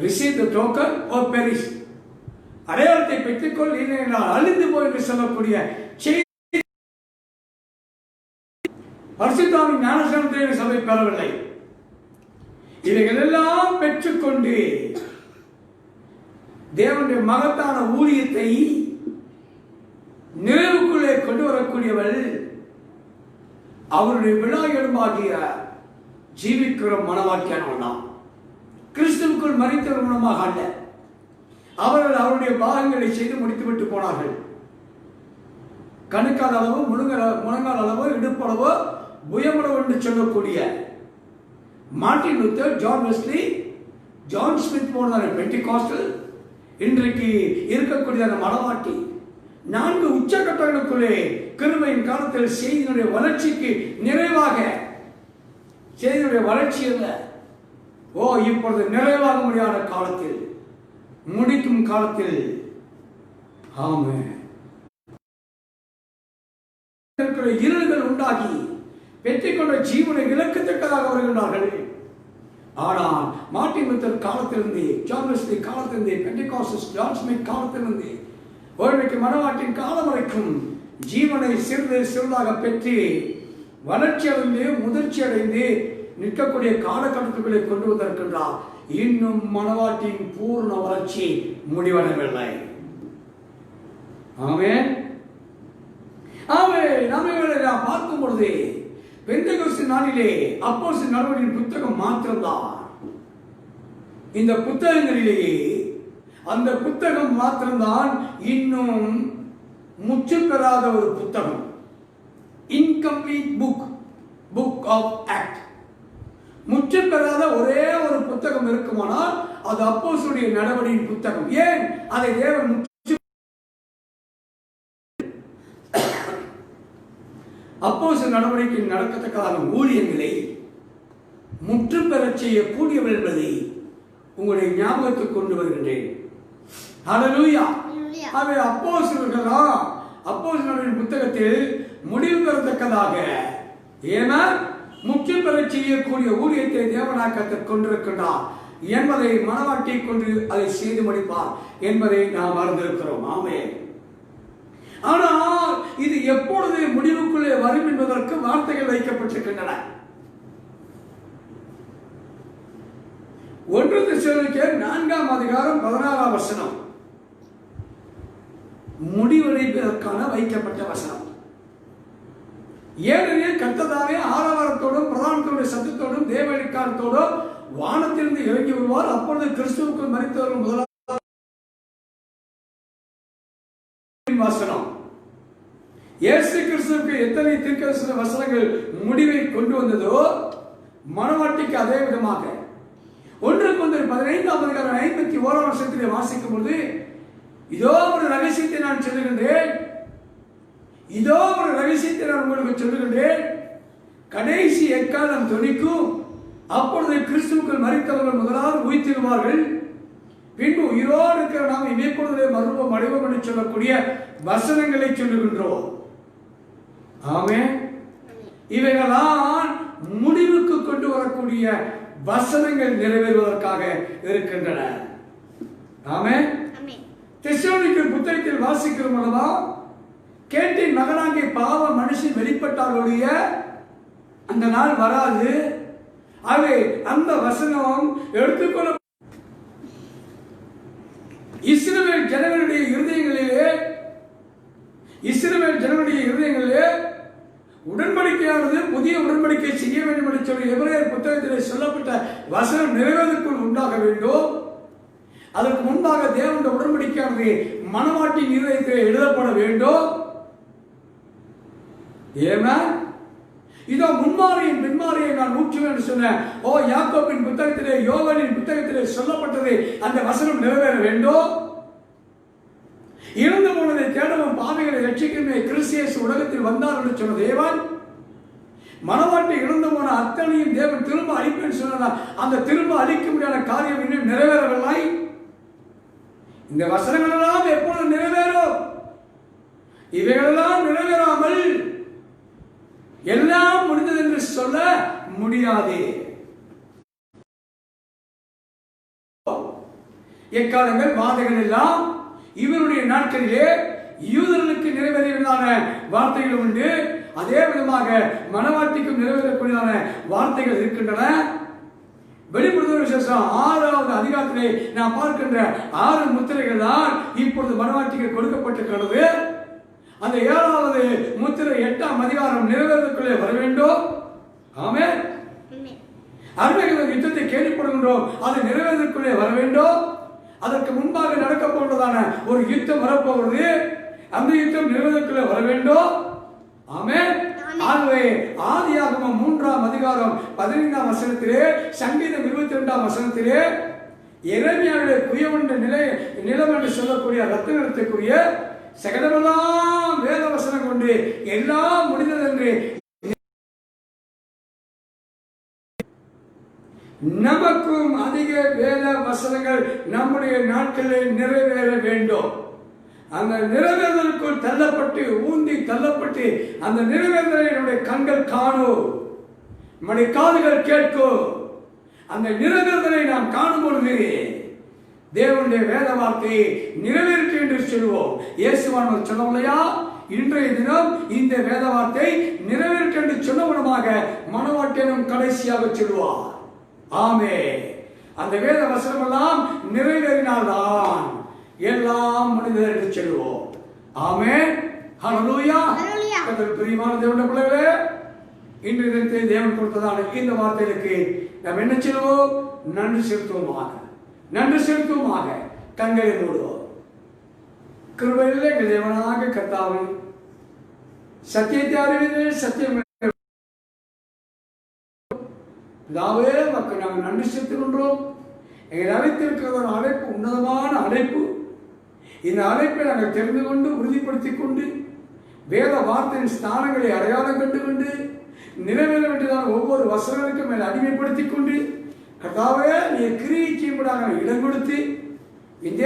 Receive the token or perish. அடையாளத்தை பெற்றுக்கொள், இல்லையென்றால் அழிந்து போய் என்று சொல்லக்கூடிய பரிசுத்தாவின் ஞானஸ்நானத்தை சபை பெறவில்லை. இவைகள் எல்லாம் பெற்றுக்கொண்டு தேவனுடைய மகத்தான ஊழியத்தை நிறைவுக்குள்ளே கொண்டு வரக்கூடியவள் அவருடைய விழா எலும்பாகிய ஜீவிக்கிற மனவாக்கியானவள் தான். கிறிஸ்துவுக்குள் மரித்தவர் மூலமாக அல்ல, அவர்கள் அவருடைய பாகங்களை செய்து முடித்துவிட்டு போனார்கள். கணுக்கால் அளவு, முழங்கால் அளவு, இடுப்பளவு, புயமளவு என்று சொல்லக்கூடிய Martin Luther, John Wesley, John Smith போன்ற பெண்டிகாஸ்டல், இன்றைக்கு இருக்கக்கூடிய மனவாட்டி 4 உச்சகட்டங்களுக்குள்ளே கிருபையின் காலத்தில் செய்தியினுடைய வளர்ச்சிக்கு நிறைவாக, செய்தியினுடைய வளர்ச்சி அல்ல, இப்பொழுது நிறைவாக முடியாத காலத்தில், முடிக்கும் காலத்தில் இருள்கள் உண்டாகி பெற்றுக்கொண்ட ஜீவனை இழக்கத்தக்கதாக வருகின்றார்கள். ஆனால் மார்ட்டின் லூத்தர் காலத்திலிருந்து, ஜான் வெஸ்லி காலத்திலிருந்து, பெண்டிகாஸ்டல் ஜான் ஸ்மித் காலத்திலிருந்து ஒருமைக்கு மனவாட்டின் காலம் வரைக்கும் ஜீவனை சிறிது சிறிதாக பெற்று வளர்ச்சி அடைந்து முதிர்ச்சி அடைந்து நிற்கக்கூடிய காலகட்டத்துக்களை கொண்டு வந்திருக்கின்றார். இன்னும் மனவாட்டின் பூர்ண வளர்ச்சி முடிவடையவில்லை. ஆமென். நாம் பார்க்கும் பொழுது பெந்தெகோஸ்து நாளிலே அப்போஸ்தலர் நடவடிக்கையின் புத்தகம் மாத்திரம்தான். இந்த புத்தகங்களிலேயே அந்த புத்தகம் மாத்திரம்தான் இன்னும் முற்று பெறாத ஒரு புத்தகம். Incomplete book of act. முற்று பெறாத ஒரே ஒரு புத்தகம் இருக்குமானால் அது அப்போஸ்தலருடைய நடவடிக்கையின் புத்தகம். ஏன் அதை தேவன் அப்போஸ்தலர் நடவடிக்கை நடக்கத்தக்கான ஊழியங்களை முற்று பெறச் செய்யக்கூடியவர் என்பதை உங்களுடைய ஞாபகத்துக்கு கொண்டு வருகின்றேன். ஹல்லேலூயா. அவை அப்போஸ்தலர்களா அப்போஸ்தலரின் புத்தகத்தில் முடிவு பெறத்தக்கதாக ஏன்னா முற்று பெறச் செய்யக்கூடிய ஊழியத்தை தேவனாக கொண்டிருக்கின்றார் என்பதை மனவாட்டி கொண்டு அதை செய்து முடிப்பார் என்பதை நாம் அறிந்திருக்கிறோம். ஆமென். ஆனால் இது எப்பொழுது முடிவுக்குள்ளே வரும் என்பதற்கு வார்த்தைகள் வைக்கப்பட்டிருக்கின்றன. 1 தெசலோனிக்கேயர் 4ஆம் அதிகாரம் 16ஆம் வசனம் முடிவடைவதற்கான வைக்கப்பட்ட வசனம். ஏனெனில் கர்த்ததாவே ஆரவாரத்தோடும் பிரதானத்தோடு சத்தத்தோடும் தேவெளிக்காரத்தோடும் வானத்திலிருந்து இறங்கி வருவார். அப்பொழுது கிறிஸ்துவுக்குள் மரித்தவர்கள் முதலாவது வசனம். இயேசு கிறிஸ்துவுக்கு எத்தனை தீர்க்கதரிசன வசனங்கள் முடிவை கொண்டு வந்ததோ மனவாட்டிக்கு அதே விதமாக 1 கொரிந்தியர் 15ஆம் அதிகாரம் 51ஆம் வசனத்திலே வாசிக்கும் பொழுது இதோ ஒரு ரகசியத்தை நான் சொல்லுகின்றேன், இதோ ஒரு ரகசியத்தை நான் உங்களுக்கு சொல்லுகின்றேன், கடைசி எக்காலம் தொனிக்கும், அப்பொழுது கிறிஸ்துவுக்குள் மரித்தவர்கள் முதலாவது உயிர்த்தெழுவார்கள், பின்பு உயிரோடு இருக்கிற நாம் இமைப்பொழுதே மறுபடியும் அடைவோம் என்று சொல்லக்கூடிய வசனங்களை சொல்லுகின்றோம். ஆமென். இவைகளால் முடிவுக்கு கொண்டு வரக்கூடிய வசனங்கள் நிறைவேறுவதற்காக இருக்கின்றன. ஆமென். தெசலோனிக்கேயர் புத்தகத்தில் வாசிக்கிறோம் அல்லவா, கேட்டின் மகனாகிய பாவ மனுஷன் வெளிப்பட்டாலுடைய அந்த நாள் வராது. ஆகவே அந்த வசனம் எடுத்துக்கொள்ள இஸ்ரவேல் ஜனங்களுடைய இருதயங்களிலே உடன்படிக்கையானது புதிய உடன்படிக்கை செய்ய வேண்டும் என்று சொல்லி எபிரேயர் புத்தகத்திலே சொல்லப்பட்ட வசனம் நிறைவேறுவதற்குள் உண்டாக வேண்டும். அதற்கு முன்பாக தேவனுடைய உடன்படிக்கையானது மணவாட்டியின் இருதயத்திலே எழுதப்பட வேண்டும். ஏன்னா இதோ முன்மாறியும் பின்மாறியை நான் ஊற்றுவேன் என்று சொன்ன யாக்கோபின் புத்தகத்திலே யோவானின் புத்தகத்திலே சொல்லப்பட்டது அந்த வசனம் நிறைவேற வேண்டும். இறந்து போனதை தேடவும் பாவிகளை ரட்சிக்கவே கிறிஸ்து இயேசு உலகத்தில் வந்தார் என்று சொன்ன தேவன் மணவாட்டி இறந்து போன அத்தனையும் தேவன் திரும்ப அழிப்பேன் சொன்னார். அந்த திரும்ப அழிக்க முடியாத காரியம் இன்னும் நிறைவேறவில்லை. இந்த வசனங்கள் எல்லாம் எப்பொழுது நிறைவேறும்? இவைகளெல்லாம் நிறைவேறாமல் எல்லாம் முடிந்தது என்று சொல்ல முடியாது. எக்காலங்கள் வாதைகள் எல்லாம் இவருடைய நாட்களிலே யூதர்களுக்கு நிறைவேறியதான வார்த்தைகள் உண்டு. அதே விதமாக மணவாட்டிக்கும் நிறைவேறக்கூடியதான வார்த்தைகள் இருக்கின்றன. வெளிப்படுத்தும் விசேஷம் 6வது அதிகாரத்திலே நாம் பார்க்கின்ற 6 முத்திரைகள் தான் இப்பொழுது மணவாட்டிக்கு கொடுக்கப்பட்டிருக்கிறது. அந்த 7வது முத்திரை 8ஆம் அதிகாரம் நிறைவேறதுக்குள்ளே வர வேண்டும். ஆமென். அருமையான யுத்தத்தை கேள்விப்படுகின்றோம், அது நிறைவேறதுக்குள்ளே வர வேண்டும். அதற்கு முன்பாக நடக்க போன்றதான ஒரு யுத்தம் வரப்போகிறது. அந்த யுத்தம் நிறைவேறதுக்குள்ளே வர வேண்டும். ஆமென். ஆகவே ஆதியாகமம் 3ஆம் அதிகாரம் 15ஆம் வசனத்திலே, சங்கீதம் 22ஆம் வசனத்திலே எரேமியாவிலே குயவண்ட நிலம் என்று சொல்லக்கூடிய ரத்தினத்துக்குரிய சகலமெல்லாம் வேத வசனம் கொண்டு எல்லாம் முடிந்தது என்று நமக்கும் அதிக வேத வசனங்கள் நம்முடைய நாட்களில் நிறைவேற வேண்டும். அந்த நிறைவேறுதலுக்குள் தள்ளப்பட்டு ஊந்தி தள்ளப்பட்டு அந்த நிறைவேறுதலை நம்முடைய கண்கள் காணும், நம்முடைய காதுகள் கேட்கும். அந்த நிறைவேறுதலை நாம் காணும் பொழுது தேவனுடைய வேத வார்த்தையை நிறைவேற்று என்று சொல்வோம். இயேசுவானவர் சொல்லவில்லையா, இன்றைய தினம் இந்த வேத வார்த்தை நிறைவேற்று என்று சொன்னவனமாக மணவாட்டியனும் கடைசியாக சொல்வார். ஆமே. அந்த வேத வசனம் எல்லாம் நிறைவேறினால்தான் எல்லாம் முடிந்தது என்று சொல்வோம். ஆமே. ஹல்லேலூயா. பிரியமான தேவனுடைய பிள்ளைகளே, இன்றைய தினத்தை தேவன் கொடுத்ததான இந்த வார்த்தைகளுக்கு நாம் என்ன சொல்வோம்? நன்றி செலுத்துவோமாக. நன்றி செலுத்துவோமாக. கண்களை மூடுவோம். கிருபையிலே எங்கள் தேவனாக கர்த்தாவே, சத்தியத்தை அறிவிலே சத்தியம் தாவே மக்கள் நாங்கள் நன்றி செலுத்துகின்றோம். எங்கள் அழைத்திருக்கிற ஒரு அழைப்பு உன்னதமான அழைப்பு. இந்த அழைப்பை நாங்கள் தெரிந்து கொண்டு உறுதிப்படுத்திக் கொண்டு வேத வார்த்தையின் ஸ்தானங்களை அடையாளம் கண்டு கொண்டு நிறைவேற வேண்டியதான ஒவ்வொரு வசனங்களுக்கும் மேல் அடிமைப்படுத்திக் கொண்டு கர்த்தாவே நீர் கிரியை செய்யும்படியாக இடம் கொடுத்து இந்த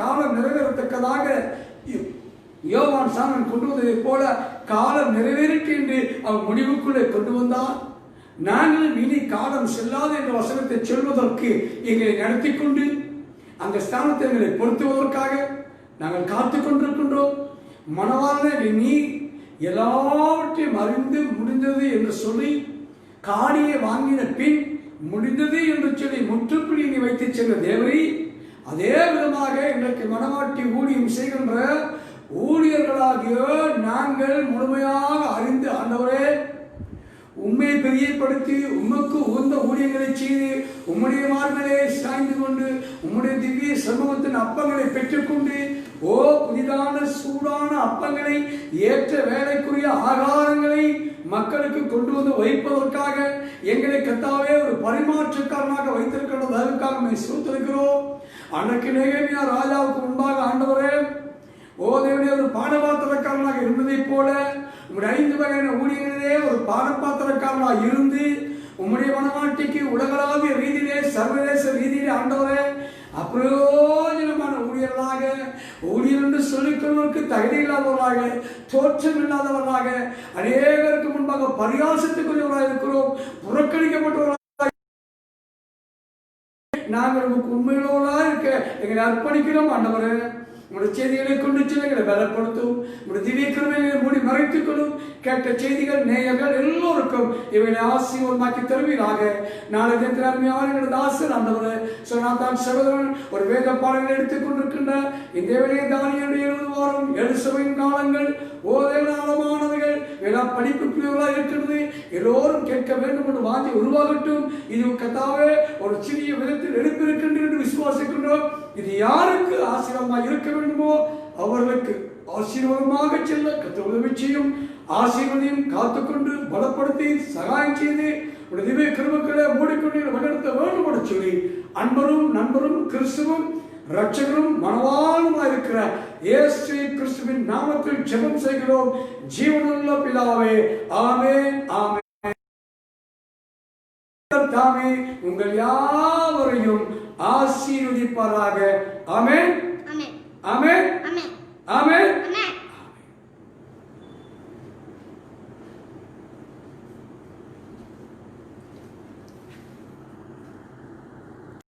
காலம் நிறைவேறத்தக்கதாக யோவான் சாணன் கொண்டு வந்ததை போல காலம் நிறைவேறிட்டு என்று அவர் முடிவுக்குள்ளே கொண்டு வந்தார். நாங்களும் இனி காலம் செல்லாது என்ற வசனத்தை சொல்வதற்கு எங்களை நடத்தி கொண்டு அந்த ஸ்தானத்தை எங்களை பொருத்துவதற்காக நாங்கள் காத்து கொண்டிருக்கின்றோம். மனவாளனே, நீ எல்லாவற்றையும் அறிந்து முடிந்தது என்று சொல்லி காணியை வாங்கின பின் முடிந்தது என்று சொல்லி முற்றுப்புள்ளி நீ வைத்து சென்ற தேவரே, அதே விதமாக இன்றைக்கு மனவாட்டி ஊழியம் செய்கின்ற ஊழியர்களாகிய நாங்கள் முழுமையாக அறிந்து ஆண்டவரே உண்மையை பெரியப்படுத்தி உமக்கு உகந்த ஊழியங்களை செய்து உம்முடைய மார்பிலே சாய்ந்து கொண்டு உம்முடைய திவ்ய சமூகத்தின் அப்பங்களை பெற்றுக்கொண்டு புதிதான சூடான அப்பங்களை ஏற்ற வேலைக்குரிய ஆகாரங்களை மக்களுக்கு கொண்டு வந்து வைப்பதற்காக எங்களை கர்த்தாவே ஒரு பரிமாற்றக்காரனாக வைத்திருக்கிறது. அதற்காக நம்மை ஸ்தோத்திரிக்கிறோம். அன்றைக்கு நெகேமியா ராஜாவுக்கு முன்பாக ஆண்டவரே தேவனே ஒரு பாடபாத்திரக்காரனாக இருந்ததை போல உங்களுடைய 5 வகையான ஊழியர்களிலே ஒரு பாடபாத்திரக்காரனாக இருந்து உம்முடைய மனவாட்டிக்கு உலகளாவிய ரீதியிலே சர்வதேச ரீதியிலே ஆண்டவரே அப்பிரயோஜனமான ஊழியர்களாக, ஊழியர் என்று சொல்லிக்கொள்வதற்கு தகுதி இல்லாதவர்களாக, தோற்றம் இல்லாதவர்களாக, அநேகருக்கு முன்பாக பரிகாசத்துக்குரியவர்களாக இருக்கிறோம், புறக்கணிக்கப்பட்டவர்களாக நாங்கள் உண்மையுள்ளவர்களாக இருக்க எங்களை அர்ப்பணிக்கிறோம். ஆண்டவரே உங்களுடைய செய்திகளை கொண்டு செல்லுங்களை பலப்படுத்தும். உங்களுடைய திவ்ய கிருபைகளை மூடி மறைத்துக் கொள்ளும். கேட்ட செய்திகள் நேயர்கள் எல்லோருக்கும் இவைகளை ஆசீர்வாதமாக்கி தருவீராக. நாளை தினத்தில் அருமையான எங்களது ஆசர் ஆண்டவரே சொன்னாதான் சகோதரன் ஒரு வேத பாடங்களை எடுத்துக் கொண்டிருக்கின்ற இந்த வேலையை தானியலுடைய 70 வாரம் 7 சபையின் காலங்கள் ஆழமானவைகள் வேளா படிப்புக்குரியவர்களாக இருக்கிறது. எல்லோரும் கேட்க வேண்டும் என்று வாஞ்சி உருவாகட்டும். இது கர்த்தாவே ஒரு சிறிய விதத்தில் எடுப்பிருக்கின்ற என்று விசுவாசிக்கின்றோம். இது யாருக்கு ஆசீர்வாதமாக இருக்க வேண்டுமோ அவர்களுக்கு ஆசீர்வாதமாக செல்ல கர்த்தர் உதவி செய்யும். ஆசீர்வதியும் காத்துக்கொண்டு பலப்படுத்தி சகாயம் செய்து உடைய திவ்ய கிருபைகளை மூடிக்கொண்டு வழிநடத்த வேண்டும் என்று சொல்லி அன்பரும் நண்பரும் கிறிஸ்துவும் ரட்சகரும் மனவாளுமாய் இருக்கிற இயேசு கிறிஸ்துவின் நாமத்தில் ஜெபம் செய்கிறோம் ஜீவனுள்ள பிதாவே. ஆமென் ஆமென். தாமே உங்கள் யாவரையும் ஆசீர்வதிப்பாராக. ஆமென் ஆமென் ஆமென் ஆமென்.